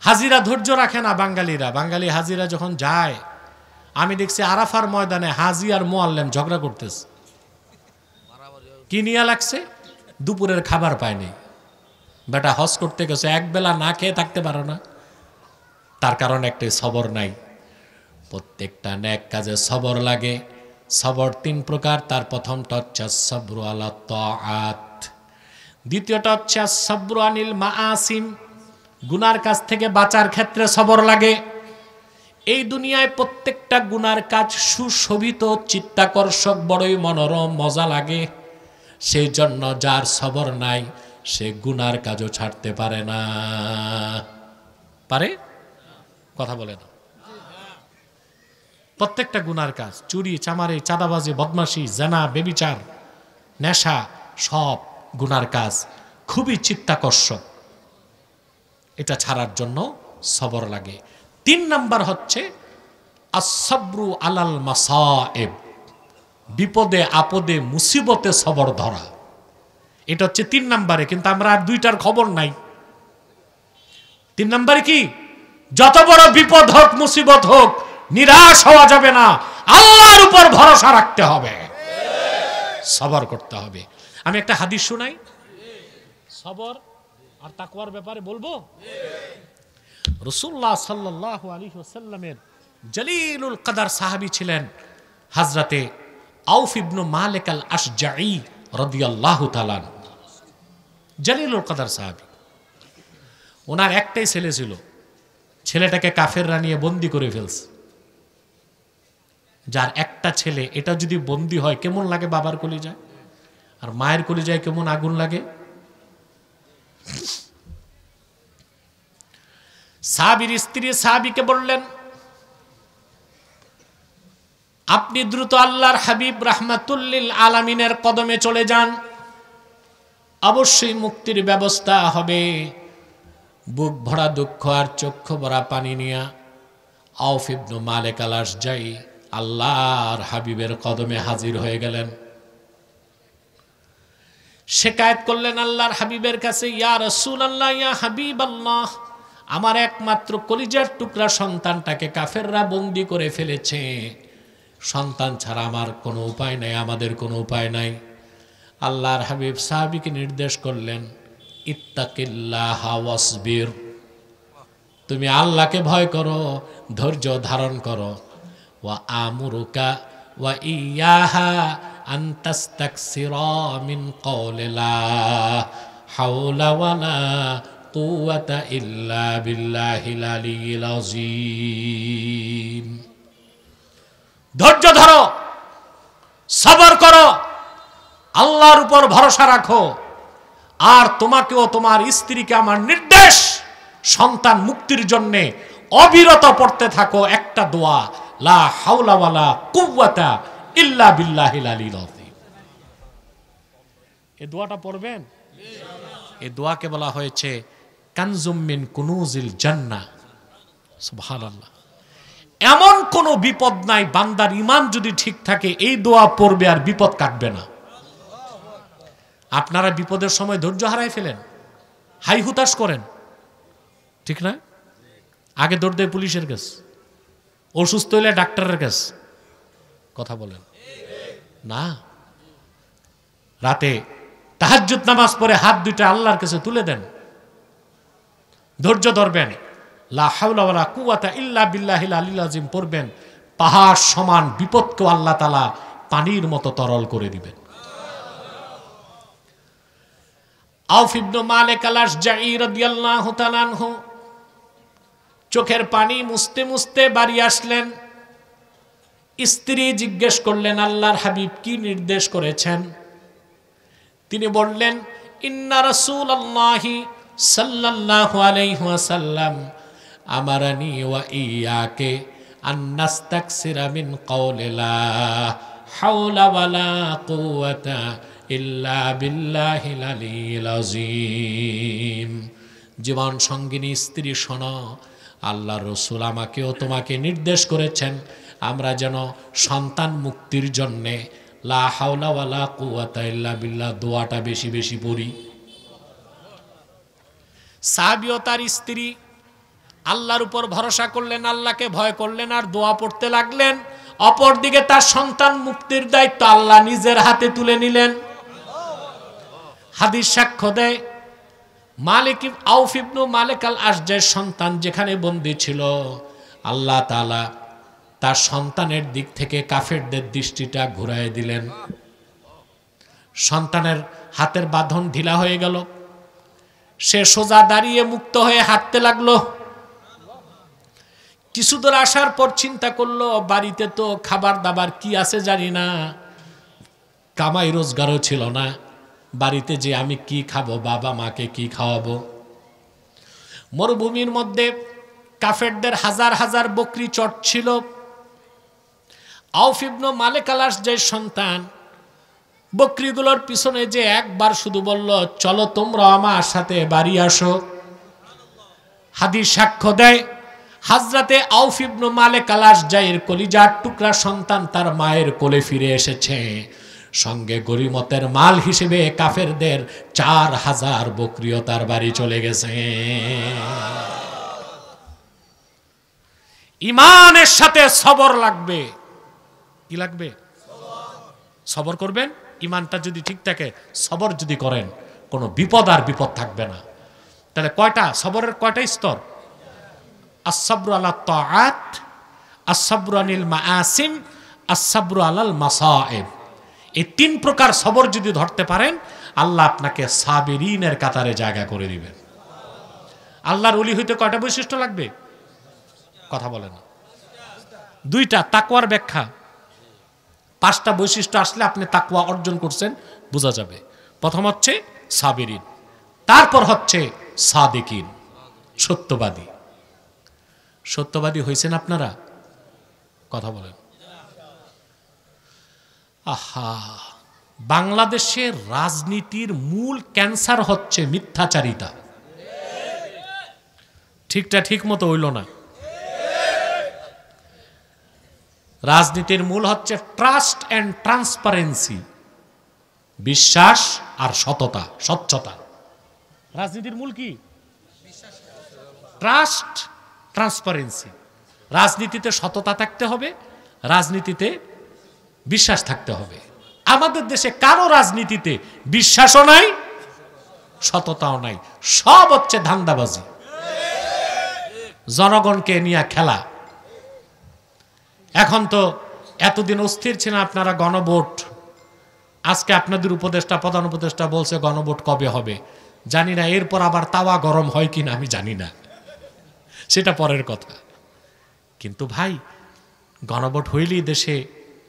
হাজিরা ধৈর্য রাখে না বাঙালিরা। বাঙালি হাজিরা যখন যায়, আমি দেখছি আরাফার ময়দানে হাজি আর মোয়াল্লেম ঝগড়া করতেছে। কি নিয়ে লাগছে? দুপুরের খাবার পায়নি। বেটা হজ করতে গেছে, এক বেলা না খেয়ে থাকতে পারো না। তার কারণ একটাই, সবর নাই। প্রত্যেকটা নেক কাজে সবর লাগে। সবর ৩ প্রকার। তার প্রথমটা হচ্ছে সবরু আলা তাআত, দ্বিতীয়টা হচ্ছে সবরু আনিল মাআসিম, গুনার কাজ থেকে বাঁচার ক্ষেত্রে সবর লাগে। এই দুনিয়ায় প্রত্যেকটা গুনার কাজ সুশোভিত, চিত্তাকর্ষক, বড়ই মনোরম, মজা লাগে। সেই জন্য যার সবর নাই সে গুনার কাজও ছাড়তে পারে না। পারে? কথা বলে না। প্রত্যেকটা গুনার কাজ, চুরি, চামারি, চাঁদাবাজি, বদমাশি, জানা, বেবিচার, নেশা, সব গুনার কাজ খুবই চিত্তাকর্ষক। এটা ছাড়ার জন্য সবর লাগে। ৩ নাম্বার হচ্ছে আসসাবরু আলাল মাসায়েব, বিপদে আপদে মুসিবতে সবর ধরা। এটা হচ্ছে ৩ নাম্বারে। কিন্তু আমরা আর ২টার খবর নাই। ৩ নাম্বারে কি? যত বড় বিপদ হোক, মুসিবত হোক, নিরাশ হওয়া যাবে না, আল্লাহর উপর ভরসা রাখতে হবে, সবর করতে হবে। আমি একটা হাদিস শুনাই, সবর আর তাকওয়ার ব্যাপারে বলবো। রাসূলুল্লাহ সাল্লাল্লাহু আলাইহি ওয়াসাল্লামের জলিলুল কদর সাহাবী ছিলেন হযরতে আউফ ইবনে মালিক আল আশজাঈ রাদিয়াল্লাহু তাআলা। জলিলুল কদর সাহাবী। ওনার একটাই ছেলে ছিল, ছেলেটাকে কাফেররা নিয়ে বন্দী করে ফেলছে। যার একটা ছেলে, এটা যদি বন্দী হয় কেমন লাগে বাবার কলিজায়, আর মায়ের কলিজায় কেমন আগুন লাগে। সাহাবীর স্ত্রী সাহাবীকে বললেন, আপনি দ্রুত আল্লাহর হাবিব রাহমাতুল লিল আলামিনের কদমে চলে যান, অবশ্যই মুক্তির ব্যবস্থা হবে। বুক ভরা দুঃখ আর চক্ষু ভরা পানি নিয়ে আউফ ইবনে মালিক আল আশজাঈ আল্লাহর হাবিবের কদমে হাজির হয়ে গেলেন। শিকায়েত করলেন আল্লাহর হাবিবের কাছে, ইয়া রাসূলুল্লাহ, ইয়া হাবিবাল্লাহ, আমার একমাত্র কলিজার টুকরা সন্তানটাকে কাফেররা বন্দী করে ফেলেছে। সন্তান ছাড়া আমার কোনো উপায় নাই, আমাদের কোনো উপায় নাই। আল্লাহর হাবিব সাহাবীকে নির্দেশ করলেন, ইত্তাকিল্লাহা ওয়াসবির, তুমি আল্লাহকে ভয় করো, ধৈর্য ধারণ করো। ওয়া আমুরুকা ওয়া ইয়াহা আন তাস্তাকসিরা মিন কওলি লা হাওলা ওয়ালা কুওয়াতা ইল্লা বিল্লাহিল আলিয়্যিল আযীম। ধৈর্য ধরো, সবর করো, আল্লাহর উপর ভরসা রাখো। আর তোমাকেও তোমার স্ত্রীকে আমার নির্দেশ, সন্তান মুক্তির জন্য অবিরত পড়তে থাকো একটা দোয়া, লা হাওলা ওয়ালা কুওয়াতা ইল্লা বিল্লাহিল আলিয়্যিল আযীম। এই দোয়াটা পড়বেন। এই দোয়াকে বলা হয়েছে কানজুম মিন কুনুজিল জান্নাহ। সুবহানাল্লাহ। এমন কোন বিপদ নাই, বান্দার ঈমান যদি ঠিক থাকে এই দোয়া পড়বে আর বিপদ কাটবে না। আপনারা বিপদের সময় ধৈর্য হারাই ফেলেন, হাই হুতাশ করেন, ঠিক না? আগে দৌড় দেয় পুলিশের কাছে, অসুস্থ হইলে ডাক্তারের কাছে। কথা বলেন না? রাতে তাহাজ্জুদ নামাজ পড়ে হাত দুইটা আল্লাহর কাছে তুলে দেন, ধৈর্য ধরবেন, লা হাওলা ওয়ালা কুওয়াতা ইল্লা বিল্লাহিল আলিয়্যিল আযীম পড়বেন। পাহাড় সমান বিপদকে আল্লাহ তাআলা পানির মতো তরল করে দিবেন। আউফ ইবনে মালিক আল আশজাঈ রাদিয়াল্লাহু তাআলা আনহু চোখের পানি মুছতে মুছতে বাড়ি আসলেন। স্ত্রী জিজ্ঞেস করলেন, আল্লাহর হাবিব কি নির্দেশ করেছেন? তিনি বললেন, ইন্না রাসূলুল্লাহি সাল্লাল্লাহু আলাইহি ওয়াসাল্লাম আমারানি ওয়া ইয়াকে আন নাস্তাকসিরা মিন কওলি লা হাওলা ওয়ালা কুওয়াতা ইল্লা বিল্লাহিল আলিয়্যিল আযীম। জীবন সঙ্গিনী স্ত্রী শোনো, আল্লাহর রাসূল আমাকেও তোমাকে নির্দেশ করেছেন আমরা যেন সন্তান মুক্তির জন্যে লা হাওলা ওয়ালা কুওয়াতা ইল্লা বিল্লাহ দোয়াটা বেশি বেশি পড়ি। সাহাবী ও তার স্ত্রী আল্লাহর উপর ভরসা করলেন, আল্লাহকে ভয় করলেন আর দোয়া পড়তে লাগলেন। অপরদিকে তার সন্তান মুক্তির দায়িত্ব আল্লাহ নিজের হাতে তুলে নিলেন। হাদিস সাক্ষ্য দেয়, মালিক আউফ ইবনু মালিক আল আশজার সন্তান যেখানে বন্দী ছিল, আল্লাহ তাআলা তার সন্তানের দিক থেকে কাফেরদের দৃষ্টিটা ঘুরায় দিলেন। সন্তানের হাতের বাঁধন ঢিলা হয়ে গেল, সে সোজা দাঁড়িয়ে মুক্ত হয়ে হাঁটতে লাগলো। কিছু দূর আসার পর চিন্তা করলো, বাড়িতে তো খাবার দাবার কি আছে জানি না, কামাই রোজগারও ছিল না, বাড়িতে যে আমি কি খাবো, বাবা মাকে কি খাওয়াবো। মরুভূমির মধ্যে কাফেরদের হাজার হাজার বকরি চড়ছিল। আউফ ইবনু মালিক আল আশজার সন্তান বকরিগুলোর পিছনে যে একবার শুধু বলল, চলো তোমরা আমার সাথে বাড়ি আসো। হাদিস সাক্ষ্য দেয়, হযরতে আউফ ইবনু মালিক আল আশজার কলিজার টুকরা সন্তান তার মায়ের কোলে ফিরে এসেছে, সঙ্গে গরিমতের মাল হিসেবে কাফেরদের 4000 বকরিও তার বাড়ি চলে গেছে। ইমানের সাথে সবর লাগবে। কি লাগবে? সবর করবেন। ইমানটা যদি ঠিক থাকে, সবর যদি করেন, কোনো বিপদ আর বিপদ থাকবে না। তাহলে কয়টা সবরের কয়টা স্তর? আস-সাবরু আলা তাআত, আস-সাবরু আনিল মাআসিম, আস-সাবরু আলাল মাসায়েব। এই 3 প্রকার সবর যদি ধরতে পারেন, আল্লাহ আপনাকে সাবিরিনের কাতারে জায়গা করে দিবেন। আল্লাহর ওলি হইতে কয়টা বৈশিষ্ট্য লাগবে? কথা বলে না। 2টা তাকওয়ার ব্যাখ্যা। 5টা বৈশিষ্ট্য আসলে আপনি তাকওয়া অর্জন করছেন বোঝা যাবে। প্রথম হচ্ছে সাবিরিন, তারপর হচ্ছে সাদিকিন, সত্যবাদী। সত্যবাদী হয়েছেন আপনারা? কথা বলেন। আহা, বাংলাদেশের রাজনীতির মূল ক্যান্সার হচ্ছে মিথ্যাচারিতা। ঠিকটা ঠিক মতো হইল না। রাজনীতির মূল হচ্ছে ট্রাস্ট এন্ড ট্রান্সপারেন্সি, বিশ্বাস আর সততা, স্বচ্ছতা। রাজনীতির মূল কি? Trust, transparency. রাজনীতিতে সততা থাকতে হবে, রাজনীতিতে বিশ্বাস থাকতে হবে। আমাদের দেশে কারো রাজনীতিতে বিশ্বাসও নাই, সততাও নাই, সব হচ্ছে ধান্দাবাজি, জনগণকে নিয়ে খেলা। এখন তো এতদিন অস্থির ছিলেন আপনারা গণভোট, আজকে আপনাদের উপদেষ্টা, প্রধান উপদেষ্টা বলছে গণভোট কবে হবে জানি না, এরপর আবার তাওয়া গরম হয় কিনা আমি জানি না, সেটা পরের কথা। কিন্তু ভাই, গণভোট হইলেই দেশে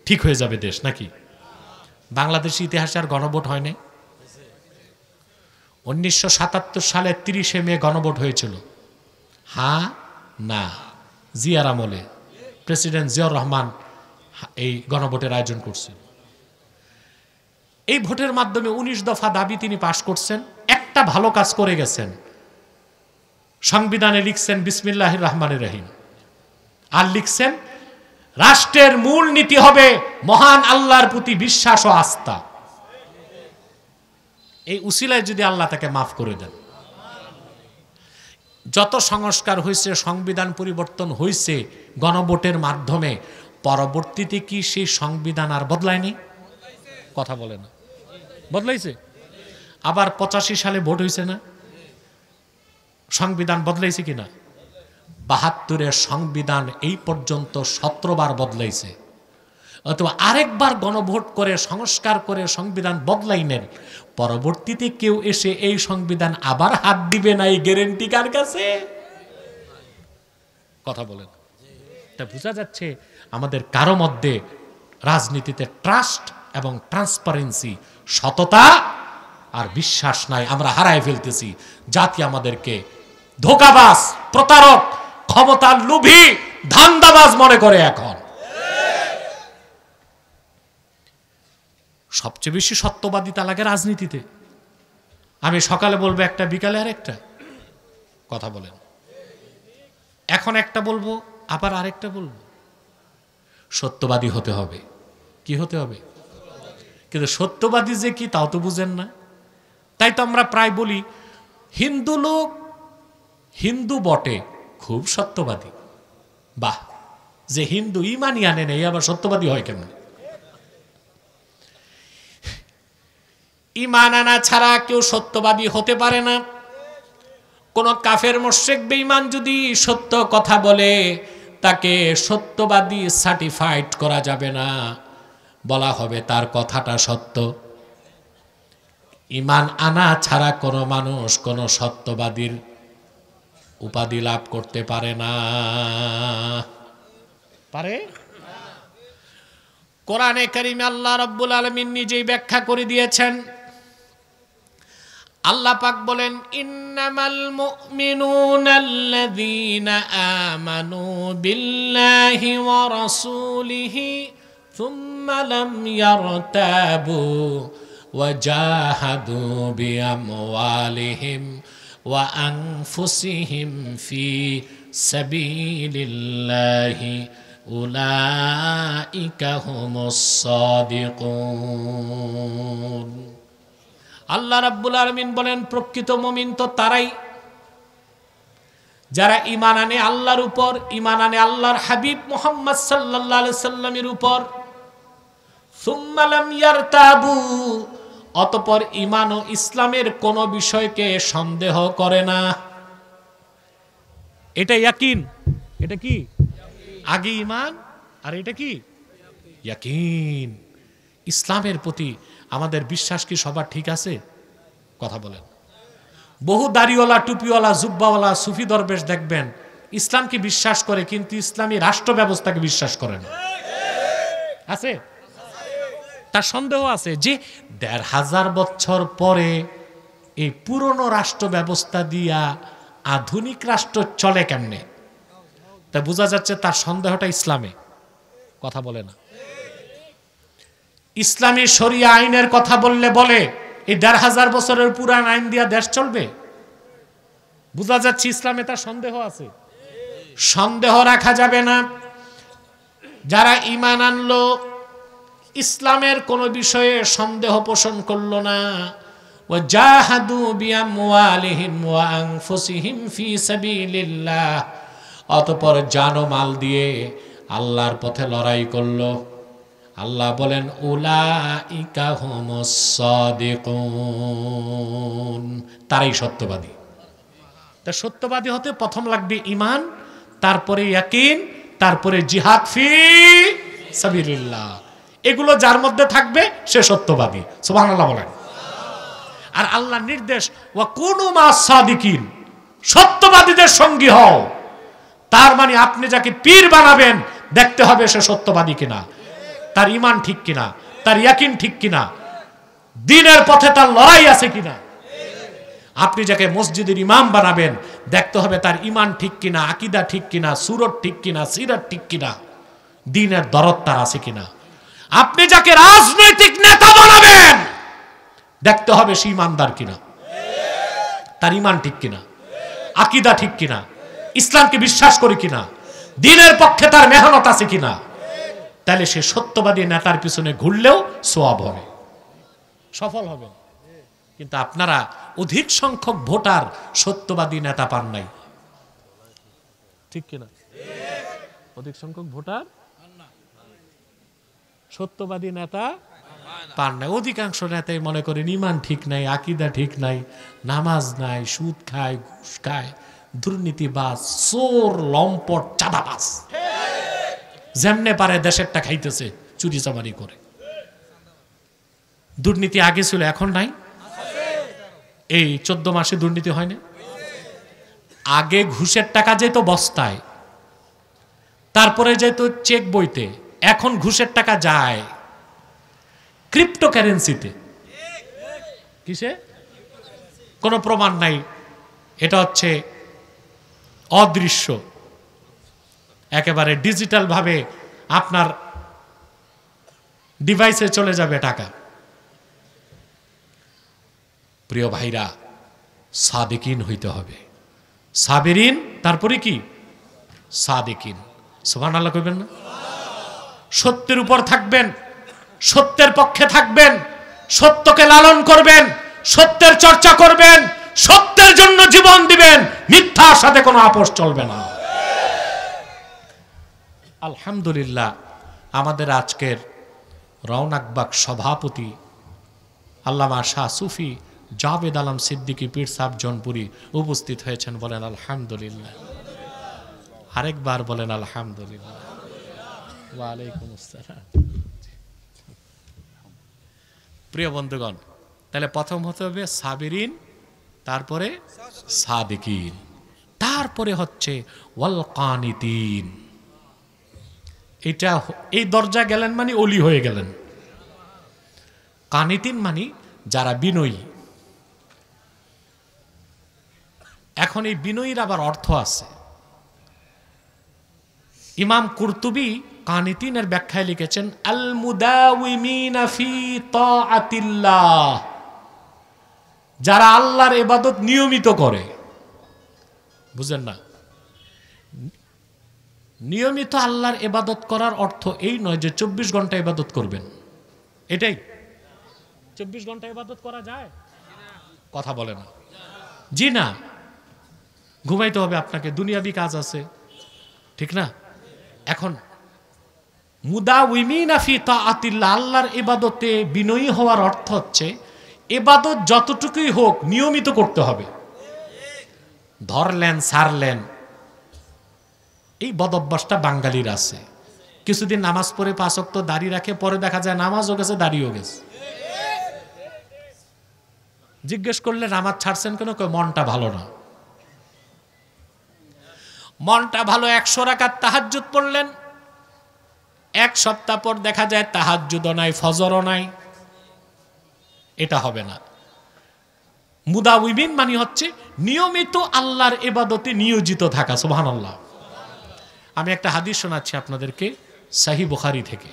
ঠিক হয়ে যাবে দেশ নাকি? বাংলাদেশ ইতিহাসে আর গণভোট হয় নাই। 1977 সালে 30শে মে গণভোট হয়েছিল। হ্যাঁ না, জিয়ার আমলে প্রেসিডেন্ট জিয়াউর রহমান এই গণভোটের আয়োজন করছেন। এই ভোটের মাধ্যমে 19 দফা দাবি তিনি পাশ করছেন। একটা ভালো কাজ করে গেছেন, সংবিধানে লিখছেন বিসমিল্লাহির রহমানির রহিম, আর লিখছেন রাষ্ট্রের মূল নীতি হবে মহান আল্লাহর প্রতি বিশ্বাস ও আস্থা। এই উসিলায় যদি আল্লাহ তাকে মাফ করে দেন। যত সংস্কার হয়েছে, সংবিধান পরিবর্তন হয়েছে গণভোটের মাধ্যমে, পরবর্তীতে কি সেই সংবিধান আর বদলায়নি? কথা বলে না, বদলাইছে। আবার 85 সালে ভোট হয়েছে না, সংবিধান বদলাইছে কিনা? 72-এর সংবিধান এই পর্যন্ত 17 বার বদলাইছে। অথবা আরেকবার গণভোট করে সংস্কার করে সংবিধান বদলাই নেন, পরবর্তীতে কেউ এসে এই সংবিধান আবার হাত দিবে না, এই গ্যারেন্টি কার কাছে? কথা বলেন। তা বোঝা যাচ্ছে আমাদের কারো মধ্যে রাজনীতিতে ট্রাস্ট এবং ট্রান্সপারেন্সি, সততা আর বিশ্বাস নাই, আমরা হারায় ফেলতেছি। জাতি আমাদেরকে ধোঁকাবাজ, প্রতারক, ক্ষমতার লোভী, ধান্দাবাজ মনে করে। এখন সবচেয়ে বেশি সত্যবাদিতা লাগে রাজনীতিতে। আমি সকালে বলবো একটা, বিকালে আর একটা। কথা বলেন। এখন একটা বলবো, আবার আরেকটা বলবো। সত্যবাদী হতে হবে। কি হতে হবে? কিন্তু সত্যবাদী যে কি তাও তো বুঝেন না। তাই তো আমরা প্রায় বলি হিন্দু লোক হিন্দু বটে, খুব সত্যবাদী। বাহ, যে হিন্দু ইমানই আনে নেই আবার সত্যবাদী হয় কেমন? ইমান আনা ছাড়া কেউ সত্যবাদী হতে পারে না। কোন কাফের মুশরিক বেঈমান যদি সত্য কথা বলে তাকে সত্যবাদী সার্টিফাইড করা যাবে না, বলা হবে তার কথাটা সত্য। ইমান আনা ছাড়া কোনো মানুষ কোনো সত্যবাদীর উপাধি লাভ করতে পারে না। পারে? কোরআনে কারিমে আল্লাহ রাব্বুল আলামিন নিজেই ব্যাখ্যা করে দিয়েছেন। আল্লাহ পাক বলেন, ইন্নামাল মুমিনুনাল্লাযীনা আমানু বিল্লাহি ওয়া রাসূলিহি সুম্মা লাম ইয়ারতাবু ওয়া জাহাদু বিআমওয়ালিহিম ওয়া আনফুসিহিম ফি সাবিলিল্লাহি উলাইকা হুমুস সাদিকুন। আল্লাহ রাব্বুল আলামিন বলেন, প্রকৃত মুমিন তো তারাই যারা ঈমান আনে আল্লাহর উপর, ঈমান আনে আল্লাহর হাবিব মুহাম্মদ সাল্লাল্লাহু আলাইহি সাল্লামের উপর। সুম্মা লাম ইয়ারতাবু, অতঃপর ঈমান ও ইসলামের কোন বিষয়কে সন্দেহ করে না। এটা ইয়াকিন। এটা কি? আগে ঈমান আর এটা কি? ইয়াকিন। ইসলামের প্রতি আমাদের বিশ্বাস কি সবার ঠিক আছে? কথা বলেন। বহু দাড়িওয়ালা, টুপিওয়ালা, জুব্বাওয়ালা, সুফি দরবেশ দেখবেন ইসলামকে বিশ্বাস করে কিন্তু ইসলামী রাষ্ট্র ব্যবস্থাকে বিশ্বাস করে না। আছে? তার সন্দেহ আছে যে ১৫০০ বছর পরে এই পুরনো রাষ্ট্র ব্যবস্থা দিয়া আধুনিক রাষ্ট্র চলে কেমনে। তা বোঝা যাচ্ছে তার সন্দেহটা ইসলামে। কথা বলে না। ইসলামী শরিয়া আইনের কথা বললে বলে এই ১৫০০ বছরের পুরান আইন দিয়া দেশ চলবে। বোঝা যাচ্ছে ইসলামে তার সন্দেহ আছে। সন্দেহ রাখা যাবে না। যারা ঈমান আনলো, ইসলামের কোন বিষয়ে সন্দেহ পোষণ করলো না, ওয়া জাহাদু বিআমওয়ালিহিম ওয়া আনফুসিহিম ফি সাবিলিল্লাহ, অতঃপর জান ও মাল দিয়ে আল্লাহর পথে লড়াই করলো, আল্লাহ বলেন উলাইকা হুমুস সাদিকুন, তারাই সত্যবাদী। তা সত্যবাদী হতে প্রথম লাগবে ঈমান, তারপরে ইয়াকিন, তারপরে জিহাদ ফি সাবিলিল্লাহ। এগুলো যার মধ্যে থাকবে সে সত্যবাদী। সুবহানাল্লাহ বলেন। আর আল্লাহর নির্দেশ ওয়া কুনু মাস সাদিকিন, সত্যবাদীদের সঙ্গী হও। তার মানে আপনি যাকে পীর বানাবেন দেখতে হবে সে সত্যবাদী কিনা, তার ঈমান ঠিক কিনা, তার ইয়াকিন ঠিক কিনা, দ্বীনের পথে তার লড়াই আছে কিনা। আপনি যাকে মসজিদের ইমাম বানাবেন দেখতে হবে তার ঈমান ঠিক কিনা, আকীদা ঠিক কিনা, সুরত ঠিক কিনা, সিরাত ঠিক কিনা, দ্বীনের দরদ তার আছে কিনা। আপনি যাকে রাজনৈতিক নেতা বানাবেন দেখতে হবে সে ঈমানদার কিনা, তার ঈমান ঠিক কিনা, আকীদা ঠিক কিনা, ইসলামকে বিশ্বাস করে কিনা, দ্বীনের পক্ষে তার মেহনত আছে কিনা। তাহলে সে সত্যবাদী নেতার পিছনে ঘুরলেও সওয়াব হবে, সফল হবে। কিন্তু আপনারা অধিক সংখ্যক ভোটার সত্যবাদী নেতা পান নাই, ঠিক কিনা? অধিক সংখ্যক ভোটার সত্যবাদী নেতা পান নাই। অধিকাংশ নেতাই মনে করেন ঈমান ঠিক নাই, আকীদা ঠিক নাই, নামাজ নাই, সুদ খায়, ঘুষ খায়, দুর্নীতিবাজ, চোর, লম্পট, চাঁদাবাজ, যেমনে পারে দেশেরটা খাইতেছে চুরি চামারি করে। দুর্নীতি আগে ছিল, এখন নাই। এই 14 মাসে দুর্নীতি হয় না। আগে ঘুষের টাকা যেত বস্তায়, তারপরে যেত চেক বইতে, এখন ঘুষের টাকা যায় ক্রিপ্টোকারেন্সিতে। কিসে? কোনো প্রমাণ নাই, এটা হচ্ছে অদৃশ্য, একেবারে ডিজিটাল ভাবে আপনার ডিভাইসে চলে যাবে টাকা। প্রিয় ভাইরা, সাদিকিন হইতে হবে, সাবিরিন, তারপরে কি? সাদিকিন। সুবহানাল্লাহ কইবেন না? সত্যের উপর থাকবেন, সত্যের পক্ষে থাকবেন, সত্যকে লালন করবেন, সত্যের চর্চা করবেন, সত্যের জন্য জীবন দিবেন, মিথ্যার সাথে কোনো আপোষ চলবে না। আলহামদুলিল্লাহ, আমাদের আজকের রওনাকবাগ সভাপতি আল্লামা শাহ সুফি জাভেদ আলম সিদ্দিকী পীর সাহেব জনপুরি উপস্থিত হয়েছেন। বলেন আলহামদুলিল্লাহ। আরেকবার বলেন আলহামদুলিল্লাহ। ওয়ালাইকুম আসসালাম। প্রিয় বন্ধুগণ, তাহলে প্রথম হতে হবে সাবিরিন, তারপরে সাদিকিন, তারপরে হচ্ছে ওয়াল কানিতিন। এটা এই দরজা গেলেন মানে অলি হয়ে গেলেন। কানিতিন মানে যারা বিনয়ী। এখন এই বিনয়ীর আবার অর্থ আছে। ইমাম কুরতুবী কানিতিনের ব্যাখ্যায় লিখেছেন, আল মুদাওয়িমিনা ফি তাআতিল্লাহ, যারা আল্লাহর ইবাদত নিয়মিত করে। বুঝেন না? নিয়মিত আল্লাহর ইবাদত করার অর্থ এই নয় যে 24 ঘন্টা ইবাদত করবেন। এটাই 24 ঘন্টা ইবাদত করা যায়? কথা বলে না। জি না, ঘুমাইতে হবে আপনাকে, দুনিয়াবি কাজ আছে, ঠিক না? এখন মুদাওয়িমিনা ফি তাআতিল্লাহ, আল্লাহর ইবাদতে বিনয়ী হওয়ার অর্থ হচ্ছে ইবাদত যতটুকুই হোক নিয়মিত করতে হবে। ধরলেন ছাড়লেন, এই বদভ্যাসটা বাঙালির আছে। কিছুদিন নামাজ পড়ে 5 ওয়াক্ত দাড়ি রাখে, পরে দেখা যায় নামাজও গেছে, দাড়িও গেছে। জিজ্ঞেস করলে নামাজ ছাড়ছেন কেন? মনটা ভালো না। মনটা ভালো, 100 রাকাত তাহাজ্জুদ পড়লেন, 1 সপ্তাহ পর দেখা যায় তাহাজ্জুদও নাই, ফজরও নাই। এটা হবে না। মুদাওয়িমিন মানে হচ্ছে নিয়মিত আল্লাহর ইবাদতে নিয়োজিত থাকা। সুবহানাল্লাহ। আমি একটা হাদিস শোনাচ্ছি আপনাদেরকে, সহিহ বুখারী থেকে।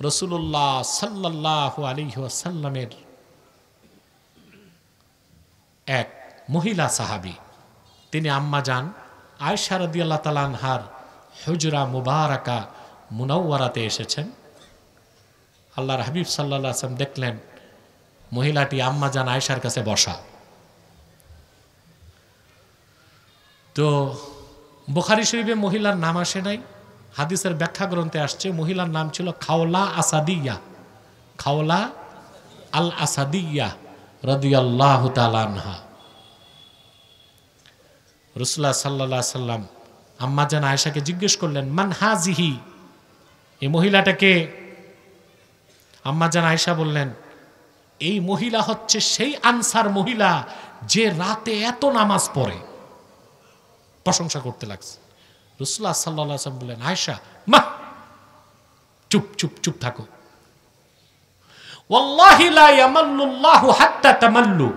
রাসূলুল্লাহ সাল্লাল্লাহু আলাইহি ওয়াসাল্লামের এক মহিলা সাহাবী, তিনি আম্মা জান আয়েশা রাদিয়াল্লাহু তাআলা আনহার হুজরা মুবারাকা মুনাওয়ারাতে এসেছেন। আল্লাহর হাবিব সাল্লাল্লাহু আলাইহি ওয়াসাল্লাম দেখলেন মহিলাটি আম্মা জান আয়েশার কাছে বসা। তো বুখারী শরীফে মহিলার নাম আসে নাই, হাদিসের ব্যাখ্যা গ্রন্থে আসছে মহিলার নাম ছিল খাওলা আসাদিয়া, খাওলা আল আসাদিয়া রাদিয়াল্লাহু তাআলা আনহা। রাসূলুল্লাহ সাল্লাল্লাহু আলাইহি সাল্লাম আম্মা জান আয়েশাকে জিজ্ঞেস করলেন, মান হাজিহি, এই মহিলাটাকে? আম্মা জান আয়েশা বললেন, এই মহিলা হচ্ছে সেই আনসার মহিলা যে রাতে এত নামাজ পড়ে। প্রশংসা করতে লাগছে। রাসূলুল্লাহ সাল্লাল্লাহু আলাইহি ওয়াসাল্লাম বললেন, আয়েশা মা, চুপ চুপ চুপ থাকো। ওয়াল্লাহি লা ইয়ামাল্লুল্লাহু হাত্তা তামাল্লু,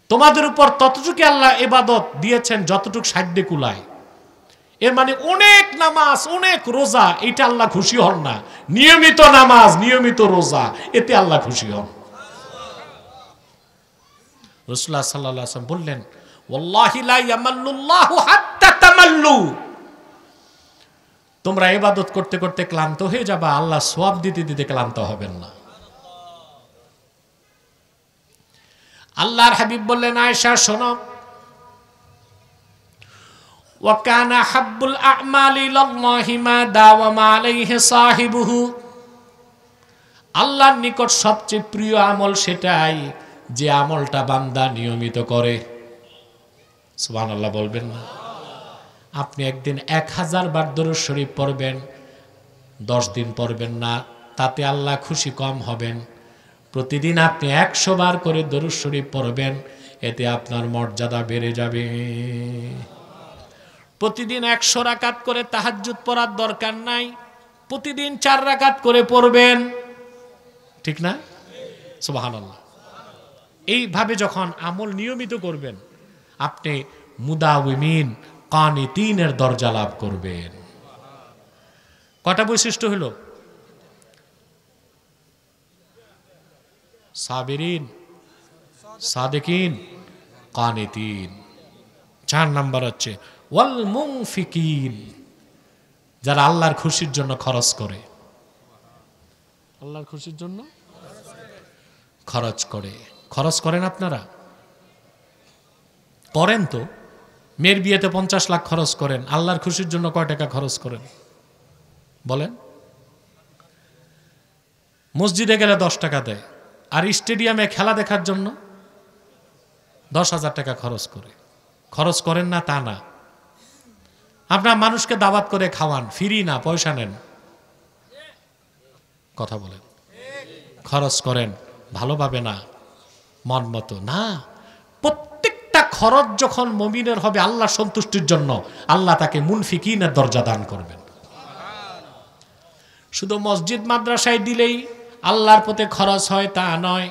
তোমাদের উপর ততটুকু আল্লাহ ইবাদত দিয়েছেন যতটুকু সাধ্যে কুলায়। এর মানে অনেক নামাজ, অনেক রোজা, এটা আল্লাহ খুশি হন না। নিয়মিত নামাজ, নিয়মিত রোজা, এতে আল্লাহ খুশি হন। রাসূলুল্লাহ সাল্লাল্লাহু আলাইহি ওয়াসাল্লাম বললেন, ওয়াল্লাহি লা ইয়ামাল্লুল্লাহু হাত্তা তামাল্লু, তোমরা ইবাদত করতে করতে ক্লান্ত হয়ে যাবা, আল্লাহ সওয়াব দিতে দিতে ক্লান্ত হবেন না। আল্লাহর হাবিব বললেন, আয়েশা শোনো, ওয়া কানা হাব্বুল আ'মালি ইলাল্লাহি মা দাওয়ামা আলাইহি সাহিবুহু, আল্লাহর নিকট সবচেয়ে প্রিয় আমল সেটাই যে আমলটা বান্দা নিয়মিত করে। সুবহানাল্লাহ বলবেন না? আপনি একদিন 1000 বার দরুদ শরীফ পড়বেন, 10 দিন পড়বেন না, তাতে আল্লাহ খুশি কম হবেন। প্রতিদিন আপনি 100 বার করে দরুদ শরীফ পড়বেন, এতে আপনার মর্যাদা বেড়ে যাবে। প্রতিদিন 100 রাকাত করে তাহাজ্জুদ পড়ার দরকার নাই, প্রতিদিন 4 রাকাত করে পড়বেন, ঠিক না? সুবহানাল্লাহ। এইভাবে যখন আমল নিয়মিত করবেন, আপনি মুদাওয়িমিন কানিতিনের দরজা লাভ করবেন। কটা বৈশিষ্ট্য হলো? সাবিরিন, সাদিকিন, কানিতিন। 4 নাম্বার হচ্ছে ওয়াল মুনফিকিন, যারা আল্লাহর খুশির জন্য খরচ করে। আল্লাহর খুশির জন্য খরচ করে। খরচ করেন আপনারা? করেন তো? মেয়ের বিয়েতে 50 লাখ খরচ করেন, আল্লাহর খুশির জন্য কয় টাকা খরচ করেন বলেন? মসজিদে গেলে 10 টাকা দেয়, আর স্টেডিয়ামে খেলা দেখার জন্য 10,000 টাকা খরচ করেন না তা না। আপনার মানুষকে দাওয়াত করে খাওয়ান, ফ্রি না, পয়সা নেন, কথা বলেন, খরচ করেন, ভালোভাবে না, মন মতো না। প্রত্যেকটা খরচ যখন মুমিনের হবে আল্লাহ সন্তুষ্টির জন্য, আল্লাহ তাকে মুনফিকিনের দরজা দান করবেন। শুধু মসজিদ মাদ্রাসায় দিলেই আল্লাহর পথে খরচ হয় তা নয়।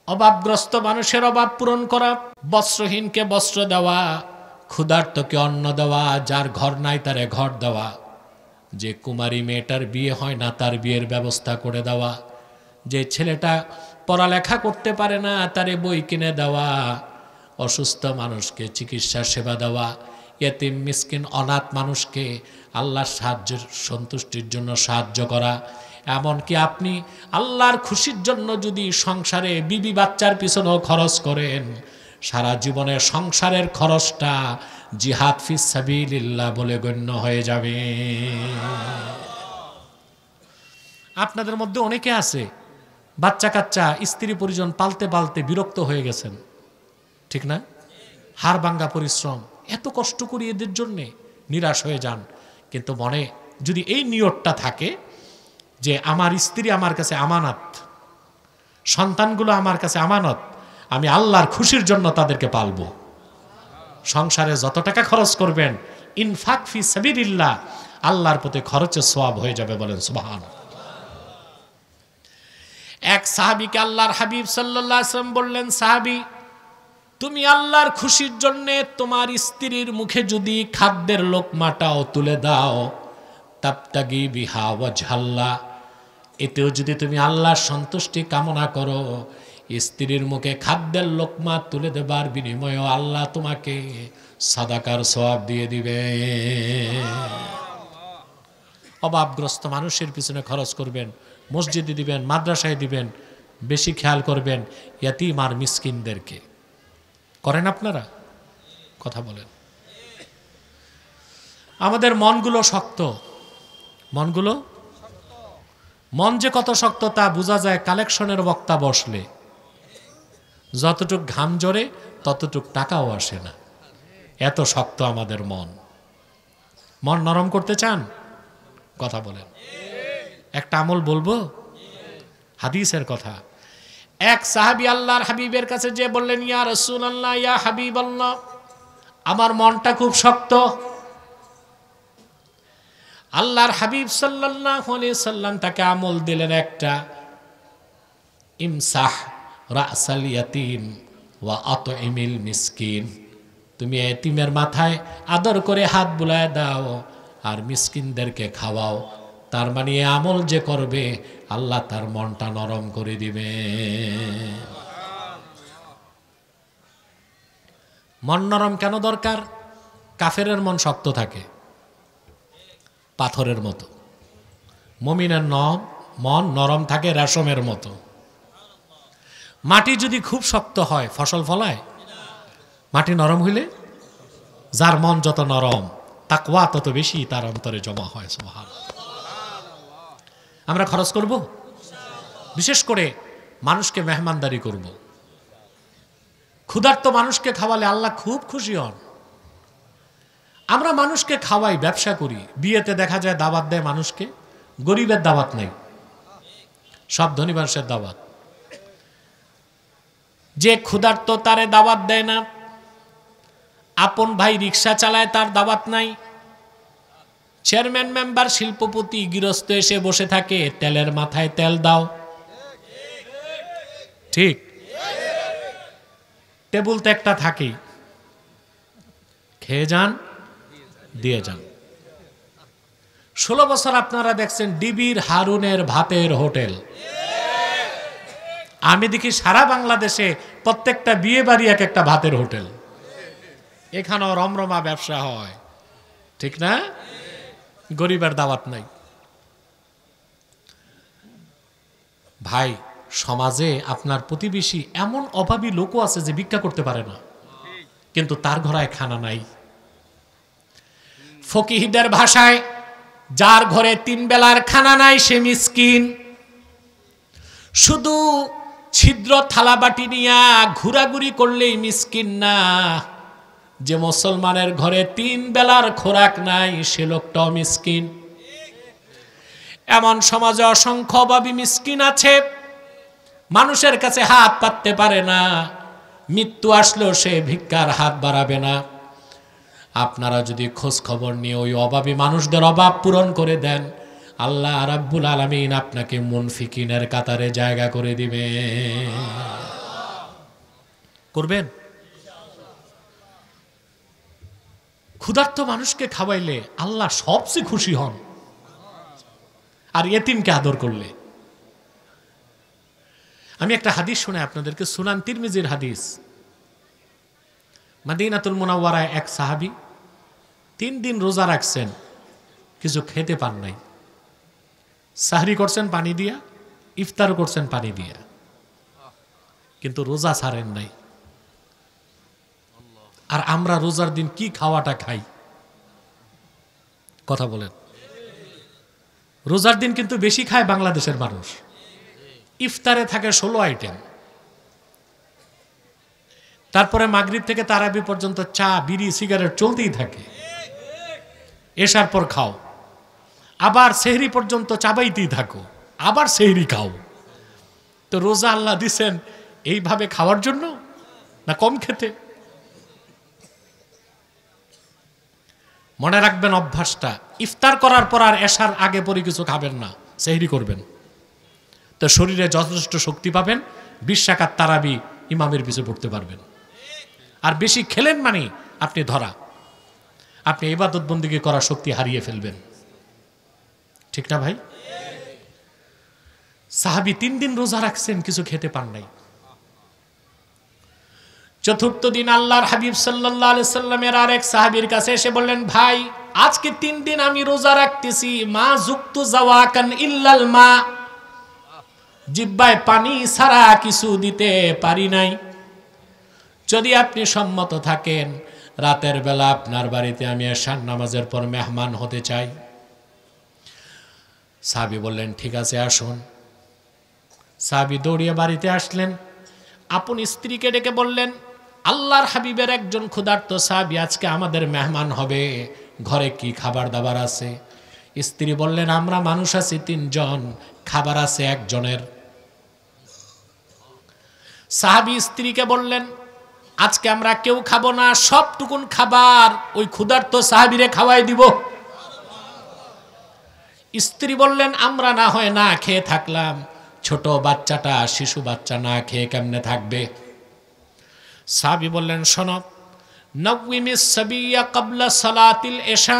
অভাবগ্রস্ত মানুষের অভাব পূরণ করা, বস্ত্রহীনকে বস্ত্র দেওয়া, ক্ষুধার্তকে অন্ন দেওয়া, যার ঘর নাই তারে ঘর দেওয়া, যে কুমারী মেয়েটার বিয়ে হয় না তার বিয়ের ব্যবস্থা করে দেওয়া, যে ছেলেটা পড়ালেখা করতে পারে না তারে বই কিনে দেওয়া, অসুস্থ মানুষকে চিকিৎসা সেবা দেওয়া, ইয়েতিম মিসকিন অনাথ মানুষকে আল্লাহর সাহায্যের সন্তুষ্টির জন্য সাহায্য করা। এমনকি আপনি আল্লাহর খুশির জন্য যদি সংসারে বিবি বাচ্চার পিছনেও খরচ করেন, সারা জীবনের সংসারের খরচটা জিহাদ ফিস সাবিলিল্লাহ বলে গণ্য হয়ে যাবে। আপনাদের মধ্যে অনেকে আছে বাচ্চা কাচ্চা স্ত্রী পরিজন পালতে পালতে বিরক্ত হয়ে গেছেন, ঠিক না? হাড় ভাঙ্গা পরিশ্রম, এত কষ্ট করি এদের জন্যে, নিরাশ হয়ে যান। কিন্তু মনে যদি এই নিয়তটা থাকে যে আমার স্ত্রী আমার কাছে আমানত, সন্তানগুলো আমার কাছে আমানত, আমি আল্লাহর খুশির জন্য তাদেরকে পালবো, সংসারে যত টাকা খরচ করবেন ইনফাক ফি সাবিলিল্লাহ, আল্লাহর পথে খরচের সওয়াব হয়ে যাবে, বলেন সুবহানাল্লাহ। এক সাহাবীকে আল্লাহর হাবিব সাল্লাল্লাহু আলাইহি ওয়াসাল্লাম বললেন, সাহাবী তুমি আল্লাহর খুশির জন্য তোমার স্ত্রীর মুখে যদি খাদ্যের লোকমাটাও তুলে দাও, তাবতাগি বিহা ওয়াজহাল্লাহ, এতেও যদি তুমি আল্লাহর সন্তুষ্টি কামনা করো, স্ত্রীর মুখে খাদ্যের লোকমা তুলে দেবার বিনিময়ে আল্লাহ তোমাকে সাদাকার সওয়াব দিয়ে দিবে। অভাবগ্রস্ত মানুষের পিছনে খরচ করবেন, মসজিদে দিবেন, মাদ্রাসায় দিবেন, বেশি খেয়াল করবেন ইয়াতীম আর মিসকিনদেরকে। করেন আপনারা? কথা বলেন। আমাদের মনগুলো শক্ত, মন যে কত শক্ত তা বোঝা যায় কালেকশনের বক্তা বসলে। যতটুক ঘাম জড়ে ততটুক টাকাও আসে না, এত শক্ত আমাদের মন। মন নরম করতে চান? কথা বলেন। একটা আমল বলবো, হাদিসের কথা। এক সাহাবী আল্লাহর হাবিবের কাছে যে বললেন, ইয়া রাসূলুল্লাহ, ইয়া হাবিবাল্লাহ, আমার মনটা খুব শক্ত। আল্লাহর হাবিব সাল্লাল্লাহু আলাইহি সাল্লাম তাকে আমল দিলেন একটা, ইমসাহ রাসাল ইয়াতিম ওয়া আতইমিল মিসকিন, তুমি এতিমের মাথায় আদর করে হাত বুলায় দাও আর মিসকিনদেরকে খাওয়াও। তার মানে আমল যে করবে আল্লাহ তার মনটা নরম করে দিবে। মন নরম কেন দরকার? কাফেরের মন শক্ত থাকে, পাথরের মতো। মুমিনের মন নরম থাকে রেশমের মতো। মাটি যদি খুব শক্ত হয় ফসল ফলায়? মাটি নরম হইলে যার মন যত নরম তাকওয়া তত বেশি তার অন্তরে জমা হয়। সুবহানাল্লাহ। আমরা খরচ করব, বিশেষ করে মানুষকে মেহমানদারি করব। ক্ষুধার্ত মানুষকে খাওয়ালে আল্লাহ খুব খুশি হন। আমরা মানুষকে খাওয়াই, ব্যবসা করি, বিয়েতে দেখা যায় দাওয়াত দেয় মানুষকে, গরিবের দাওয়াত নেই, সব ধনী মানুষের দাওয়াত। যে ক্ষুধার্ত তারে দাওয়াত দেয় না, আপন ভাই রিক্সা চালায় তার দাওয়াত নাই, চেয়ারম্যান মেম্বার শিল্পপতি গৃহস্থ এসে বসে থাকে, তেলের মাথায় তেল দাও, ঠিক? টেবুল তো একটা থাকেই, খেয়ে যান, দিয়ে যান। 16 বছর আপনারা দেখছেন ডিবির হারুনের ভাতের হোটেল। আমি দেখি সারা বাংলাদেশে প্রত্যেকটা বিয়ে বাড়ি এক একটা ভাতের হোটেল। এখানেও রমরমা ব্যবসা হয়, ঠিক না? গরিবের দাওয়াত নাই। ভাই, সমাজে আপনার প্রতিবেশী এমন অভাবী লোকও আছে যে ভিক্ষা করতে পারে না, কিন্তু তার ঘরে খানা নাই। ফকিহদের ভাষায় যার ঘরে 3 বেলার খানা নাই সে মিসকিন। শুধু ছিদ্র থালা বাটি নিয়ে ঘোরাঘুরি করলেই মিসকিন না, যে মুসলমানের ঘরে 3 বেলার খোরাক নাই সে লোকটাও মিসকিন। এমন সমাজে অসংখ্য অভাবী মিসকিন আছে, মানুষের কাছে হাত পাততে পারে না, মৃত্যু আসলেও সে ভিক্ষার হাত বাড়াবে না। আপনারা যদি খোঁজ খবর নিয়ে ওই অভাবী মানুষদের অভাব পূরণ করে দেন, আল্লাহ রাব্বুল আলামিন আপনাকে মুনফিকিনের কাতারে জায়গা করে দিবে। করবেন? ক্ষুধার্ত মানুষকে খাওয়াইলে আল্লাহ সবচেয়ে খুশি হন, আর এতিমকে আদর করলে। আমি একটা হাদিস শুনে আপনাদেরকে, সুনান তিরমিজির হাদিস। মদিনাতুল মুনাওয়ারায় এক সাহাবী 3 দিন রোজা রাখছেন, কিছু খেতে পান নাই। সাহরি করছেন পানি দিয়া, ইফতারও করছেন পানি দিয়া, কিন্তু রোজা ছাড়েন নাই। আর আমরা রোজার দিন কি খাওয়াটা খাই, কথা বলেন? রোজার দিন কিন্তু বেশি খায় বাংলাদেশের মানুষ। ইফতারে থাকে 16 আইটেম, তারপরে মাগরিব থেকে তারাবি পর্যন্ত চা বিড়ি সিগারেট চলতেই থাকে। এশার পর খাও, আবার সেহরি পর্যন্ত চাবাইতেই থাকো, আবার সেহরি খাও। তো রোজা আল্লাহ দিছেন এইভাবে খাওয়ার জন্য না কম খেতে? মনে রাখবেন অভ্যাসটা, ইফতার করার পর আর এশার আগে পরে কিছু খাবেন না, সেহরি করবেন। তো শরীরে যথেষ্ট শক্তি পাবেন, 20 রাকাত তারাবি ইমামের পিছু পড়তে পারবেন। আর বেশি খেলেন মানে আপনি ধরা, আপনি ইবাদত বন্দেগী করার শক্তি হারিয়ে ফেলবেন, ঠিক না ভাই? সাহাবী 3 দিন রোজা রাখছেন, কিছু খেতে পান নাই। চতুর্থ দিন আল্লাহর হাবিব সাল্লাল্লাহু আলাইহি সাল্লামের আরেক সাহাবীর কাছে এসে বললেন, ভাই আজকে 3 দিন আমি রোজা রাখতেছি, মা যুক্তু জাওয়াকান ইল্লাল মা, জিহ্বায় পানি ছাড়া কিছু দিতে পারি নাই। যদি আপনি সম্মত থাকেন, রাতের বেলা আপনার বাড়িতে আমি এশার নামাজের পর মেহমান হতে চাই। সাহাবী বললেন, ঠিক আছে আসুন। সাহাবী দৌড়িয়ে বাড়িতে আসলেন, আপন স্ত্রীকে ডেকে বললেন, আল্লাহর হাবিবের একজন ক্ষুধার্ত সাহাবী আজকে আমাদের মেহমান হবে, ঘরে কি খাবার দাবার আছে? স্ত্রী বললেন, আমরা মানুষ আছি 3 জন, খাবার আছে 1 জনের। সাহাবী স্ত্রীকে বললেন, আজকে আমরা কেউ খাবো না, সবটুকুন খাবার ওই ক্ষুধার্ত সাহাবীরে খাওয়াই দিব। স্ত্রী বললেন, আমরা না হয় না খেয়ে থাকলাম, ছোট বাচ্চাটা, শিশু বাচ্চা না খেয়ে কেমনে থাকবে? সাহাবী বললেন, শোনো, নওয়িমিস সাবিয়া ক্বাবলা সালাতিল ইশা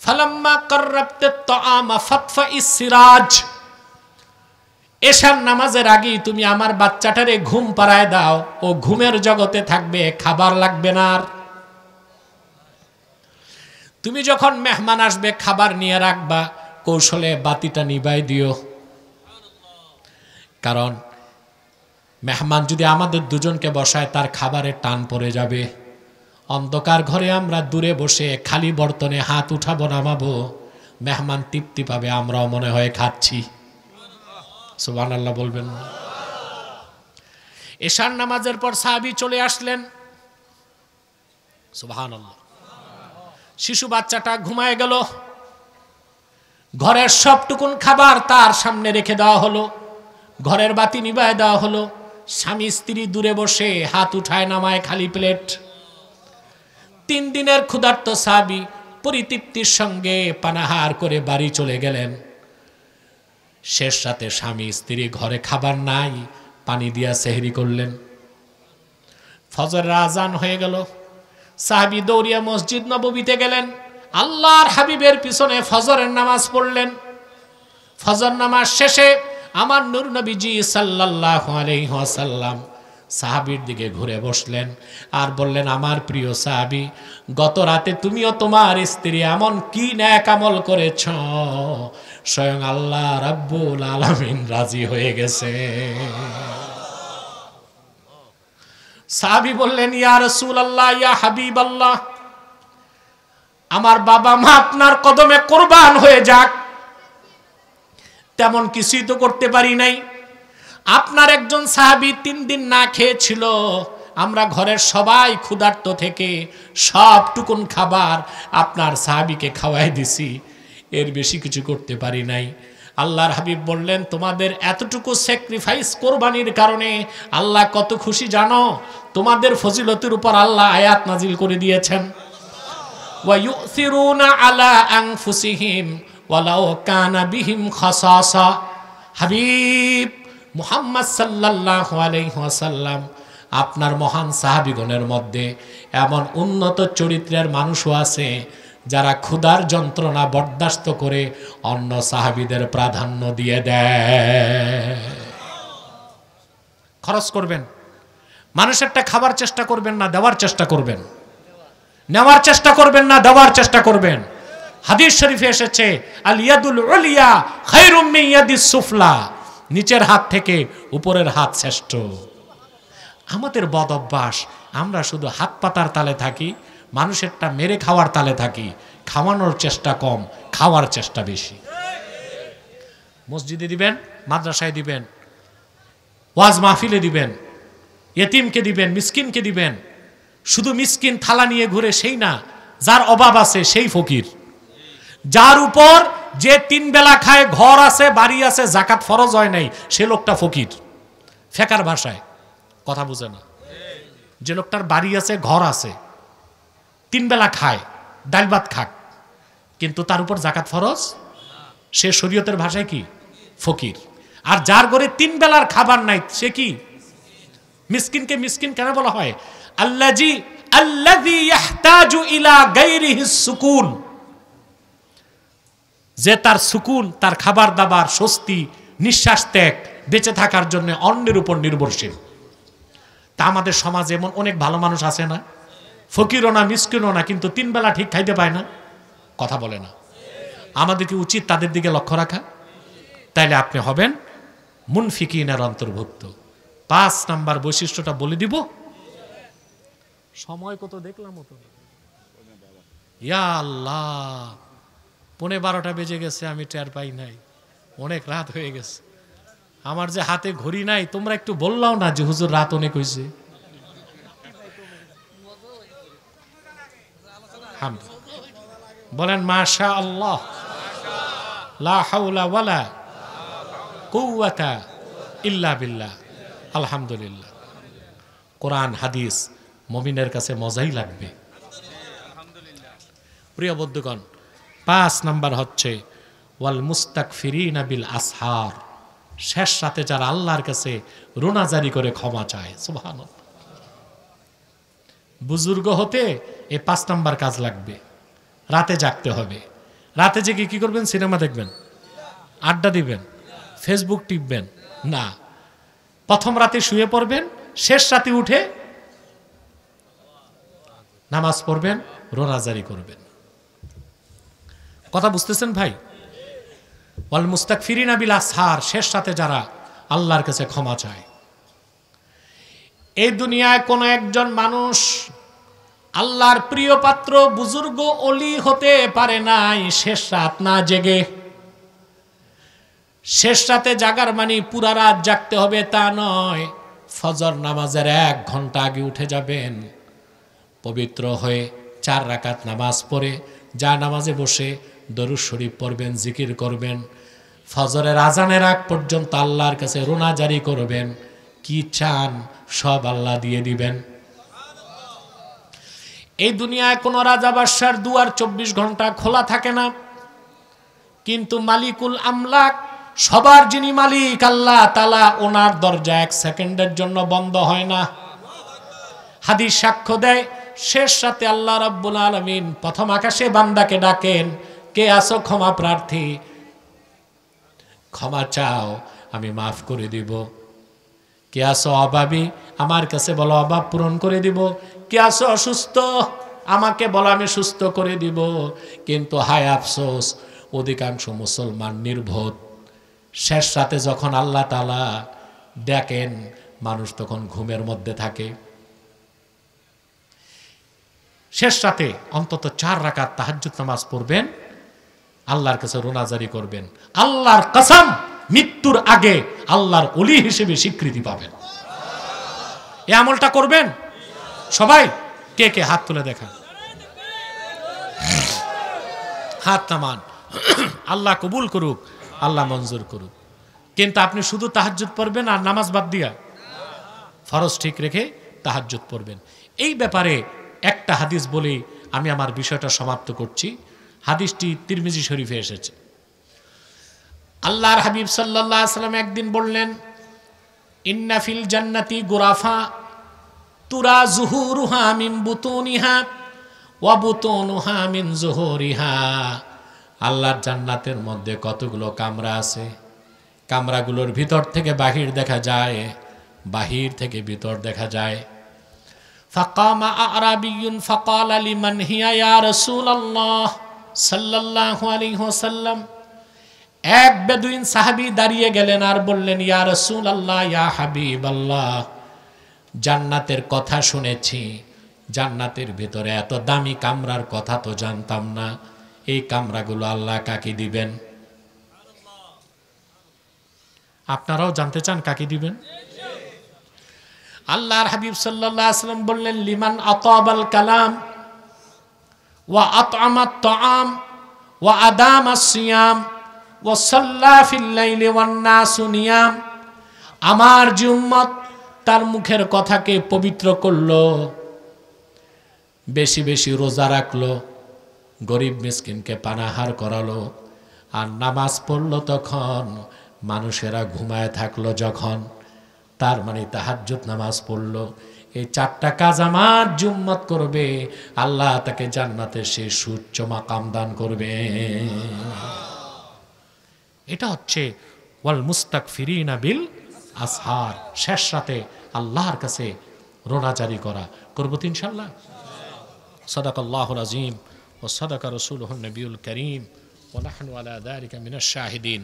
ফালাম্মা কাররাবতাত তাআমা ফাতফাইস সিরাজ। এশার নামাজের আগেই তুমি আমার বাচ্চাটারে ঘুম পাড়ায় দাও, ও ঘুমের জগতে থাকবে, খাবার লাগবে না। আর তুমি যখন মেহমান আসবে খাবার নিয়ে রাখবা, কৌশলে বাতিটা নিভাই দিও, কারণ মেহমান যদি আমাদের দুজনকে বসায় তার খাবারের টান পড়ে যাবে। অন্ধকার ঘরে আমরা দূরে বসে খালি বর্তনে হাত উঠাবো নামাবো, মেহমান তৃপ্তি পাবে, আমরাও মনে হয় খাচ্ছি। সুবহানাল্লাহ বলবেন। এশার নামাজের পর সাহাবী চলে আসলেন, সুবহানাল্লাহ। শিশু বাচ্চাটা ঘুমায় গেল, ঘরের সবটুকুন খাবার তার সামনে রেখে দেওয়া হলো, ঘরের বাতি নিভায় দেওয়া হলো। স্বামী স্ত্রী দূরে বসে হাত উঠায় নামায় খালি প্লেট। 3 দিনের ক্ষুধার্ত সাহাবী পরিতৃপ্তির সঙ্গে পানাহার করে বাড়ি চলে গেলেন। শেষ রাতে স্বামী স্ত্রী ঘরে খাবার নাই, পানি দিয়া সেহরি করলেন। ফজরের আজান হয়ে গেল, সাহাবী দৌড়িয়া মসজিদ নববীতে গেলেন, আল্লাহর হাবিবের পিছনে ফজরের নামাজ পড়লেন। ফজর নামাজ শেষে আমার নূর নবীজি সাল্লাল্লাহু আলাইহি ওয়াসাল্লাম সাহাবীর দিকে ঘুরে বসলেন আর বললেন, আমার প্রিয় সাহাবী, গত রাতে তুমিও তোমার স্ত্রী এমন কি নেক আমল করেছ, স্বয়ং আল্লাহ রাব্বুল আলামিন রাজি হয়ে গেছে। সাহাবী বললেন, ইয়া রাসূলুল্লাহ, ইয়া হাবিবাল্লাহ, আমার বাবা মা আপনার কদমে কুরবান হয়ে যাক, তেমন কিছুই তো করতে পারি নাই। আপনার একজন সাহাবী 3 দিন না খেয়েছিল, আমরা ঘরের সবাই ক্ষুধার্ত থেকে সবটুকুন খাবার আপনার সাহাবীকে খাওয়াই দিছি, এর বেশি কিছু করতে পারি নাই। আল্লাহর হাবিব বললেন, তোমাদের এতটুকু স্যাক্রিফাইস কোরবানির কারণে আল্লাহ কত খুশি জানো? তোমাদের ফজিলতের উপর আল্লাহ আয়াত নাজিল করে দিয়েছেন, ওয়া ইউসিরুনা আলা আনফুসিহিম ওয়ালাউ কানা বিহিম খাসাসা। হাবিব মুহাম্মদ সাল্লাল্লাহু আলাইহি ওয়াসাল্লাম, আপনার মহান সাহাবীগণের মধ্যে এমন উন্নত চরিত্রের মানুষও আছে যারা ক্ষুধার যন্ত্রণা বরদাস্ত করে অন্য সাহাবীদের প্রাধান্য দিয়ে দেয়। খরচ করবেন, মানুষেরটা খাবার চেষ্টা করবেন না, দেওয়ার চেষ্টা করবেন। নেওয়ার চেষ্টা করবেন না, দেওয়ার চেষ্টা করবেন। হাদিস শরীফে এসেছে, আল ইয়াদুল উলিয়া খায়রুম মিন ইয়াদিস সুফলা, নিচের হাত থেকে উপরের হাত শ্রেষ্ঠ। আমাদের বদ অভ্যাস, আমরা শুধু হাত পাতার তালে থাকি, মানুষেরটা মেরে খাওয়ার তালে থাকি। খাওয়ানোর চেষ্টা কম, খাওয়ার চেষ্টা বেশি। মসজিদে দিবেন, মাদ্রাসায় দিবেন, ওয়াজ মাহফিলে দিবেন, ইয়েতিমকে দিবেন, মিসকিনকে দিবেন। শুধু মিসকিন থালা নিয়ে ঘুরে সেই না, যার অভাব আছে সেই ফকির। যার উপর যে 3 বেলা খায়, ঘর আছে, বাড়ি আছে, যাকাত ফরজ হয় নাই, সে লোকটা ফকির। ফেকার ভাষায় কথা বুঝে না। যে লোকটার বাড়ি আছে, ঘর আছে, 3 বেলা খায়, ডাল ভাত খাক, কিন্তু তার উপর যাকাত ফরজ, সে শরীয়তের ভাষায় কি? ফকির। আর যার ঘরে 3 বেলার খাবার নাই, সে কি? মিসকিনকে মিসকিন কেন বলা হয়? আল্লাযী ইয়াহতাজু ইলা গায়রিহিস সুকুন, যে তার সুকুন, তার খাবার দাবার, স্বস্তি, নিঃশ্বাস ত্যাগ, বেঁচে থাকার জন্য অন্যের উপর নির্ভরশীল। তা আমাদের সমাজে এমন অনেক ভালো মানুষ আছে না, ফকিরও না, মিসকিনও না, কিন্তু 3 বেলা ঠিক খাইতে পায় না, কথা বলে না। আমাদের কি উচিত তাদের দিকে লক্ষ্য রাখা? তাইলে আপনি হবেন মুনফিকিনের অন্তর্ভুক্ত। 5 নাম্বার বৈশিষ্ট্যটা বলে দিব। সময় কত দেখলাম তো, ইয়া আল্লাহ, 11:15 বেজে গেছে, আমি টের পাই নাই, অনেক রাত হয়ে গেছে। আমার যে হাতে ঘড়ি নাই, তোমরা একটু বললাও না যে হুজুর রাত অনেক হয়েছে। বলেন মাশা আল্লাহ, লা হাওলা ওয়ালা কুওয়াতা ইল্লা বিল্লাহ। আলহামদুলিল্লাহ। কোরআন হাদিস মুমিনের কাছে মজাই লাগবে। প্রিয় বন্ধুগণ, 5 নাম্বার হচ্ছে ওয়াল মুস্তাগফিরিনা বিল আসহার, শেষ রাতে যারা আল্লাহর কাছে রোনাজারি করে ক্ষমা চায়। সুবহানাল্লাহ। বুজুর্গ হতে এই 5 নাম্বার কাজ লাগবে। রাতে জাগতে হবে। রাতে জেগে কি করবেন? সিনেমা দেখবেন, আড্ডা দিবেন, ফেসবুক টিপবেন না। প্রথম রাতে শুয়ে পড়বেন, শেষ রাতে উঠে নামাজ পড়বেন, রোনাজারি করবেন। কথা বুঝতেছেন ভাই? ওয়াল মুস্তাগফিরিনা বিল আসহার, শেষ রাতে যারা আল্লাহর কাছে ক্ষমা চায়। এই দুনিয়ায় কোন একজন মানুষ আল্লাহর প্রিয় পাত্র, বুজুর্গ, অলি হতে পারে নাই শেষ রাত না জেগে। শেষ রাতে জাগার মানে পুরা রাত জাগতে হবে তা নয়। ফজর নামাজের 1 ঘন্টা আগে উঠে যাবেন, পবিত্র হয়ে 4 রাকাত নামাজ পড়ে যা নামাজে বসে দরুদ শরীফ পড়বেন, জিকির করবেন, ফজরের আজানের আগ পর্যন্ত আল্লাহর কাছে রোনাজারি করবেন। কি চান সব আল্লাহ দিয়ে দিবেন। এই দুনিয়ায় কোনো রাজা বাদশার দুয়ার 24 ঘন্টা খোলা থাকে না, কিন্তু মালিকুল আমলাক, সবার যিনি মালিক আল্লাহ তাআলা, ওনার দরজা 1 সেকেন্ডের জন্য বন্ধ হয় না। হাদিস সাক্ষ্য দেয়, শেষ রাতে আল্লাহ রাব্বুল আলামিন প্রথম আকাশে বান্দাকে ডাকেন, কে আছো ক্ষমা প্রার্থী? ক্ষমা চাও, আমি মাফ করে দিব। কে আছো অভাবী? আমার কাছে বলো, অভাব পূরণ করে দিব। কে আছো অসুস্থ? আমাকে বলো, আমি সুস্থ করে দিব। কিন্তু হায় আফসোস, অধিকাংশ মুসলমান নির্বোধ। শেষ রাতে যখন আল্লাহ তাআলা দেখেন, মানুষ তখন ঘুমের মধ্যে থাকে। শেষ রাতে অন্তত 4 রাকাত তাহাজ্জুদ নামাজ পড়বেন, আল্লাহর কাছে রোনাজারি করবেন। আল্লাহর কসম, মৃত্যুর আগে আল্লাহর ওলি হিসেবে স্বীকৃতি পাবেন। এই আমলটা করবেন সবাই। কে কে হাত তুলে দেখান, হাত নামান। আল্লাহ কবুল করুক, আল্লাহ মঞ্জুর করুক। কিন্তু আপনি শুধু তাহাজ্জুদ পড়বেন আর নামাজ বাদ দিয়া, ফরজ ঠিক রেখে তাহাজ্জুদ পড়বেন। এই ব্যাপারে একটা হাদিস বলে আমি আমার বিষয়টা সমাপ্ত করছি। হাদিসটি তিরমিজি শরীফে এসেছে। আল্লাহর হাবিব সাল্লাল্লাহু আলাইহি ওয়াসাল্লাম একদিন বললেন, ইন্না ফিল জান্নাতি গুরাফা তুরা যুহুরুহা মিন বুতুনিহা ওয়া বুতুনুহা মিন যুহুরিহা। আল্লাহর জান্নাতের মধ্যে কতগুলো কামরা আছে, কামরাগুলোর ভিতর থেকে বাহির দেখা যায়, বাহির থেকে ভিতর দেখা যায়। ফাকামা আরাবিয়ুন ফাকালা লিমান হিয়া ইয়া রাসূলুল্লাহ সাল্লাল্লাহু আলাইহি ওয়াসাল্লাম। এক বেদুইন সাহাবী দাঁড়িয়ে গেলেন আর বললেন, ইয়া রাসূলুল্লাহ, ইয়া হাবিবাল্লাহ, জান্নাতের কথা শুনেছি, জান্নাতের ভিতরে এত দামি কামরার কথা তো জানতাম না। এই কামরাগুলো আল্লাহ কাকে দিবেন? আপনারাও জানতে চান কাকে দিবেন? আল্লাহর হাবিব সাল্লাল্লাহু আলাইহি ওয়াসাল্লাম বললেন, লিমান আতাবাল কালাম ওয়া আত'আমাত তাআম ওয়া আদামাস সিয়াম ওয়া সাল্লা ফিল লাইলি ওয়ান নাসু নিয়াম। আমার যে উম্মত তার মুখের কথাকে পবিত্র করলো, বেশি বেশি রোজা রাখলো, গরিব মিসকিনকে পানাহার করালো, আর নামাজ পড়লো তখন মানুষেরা ঘুমায় থাকলো যখন, তার মানে তাহাজ্জুদ নামাজ পড়লো, এই 4টা কাজ আমার উম্মত করবে, আল্লাহ তাকে জান্নাতে সে সুউচ্চ মাকাম দান করবে। এটা হচ্ছে ওয়াল মুস্তাগফিরিনা বিল আসহার, শেষ রাতে আল্লাহর কাছে রোনাজারি করা। করব তো ইনশাআল্লাহ। সাদাকাল্লাহুল আযীম ওয়া সাদাকা রাসূলুহুন নবিয়ুল কারীম ওয়া নাহনু আলা যালিকা মিনাশ শাহিদিন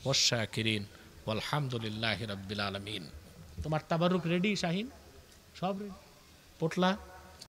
ওয়াশ শাকিরিন ওয়ালহামদুলিল্লাহি রাব্বিল আলামিন। তোমার তাবারুক রেডি শাহিন? সব রেডি? পোটলা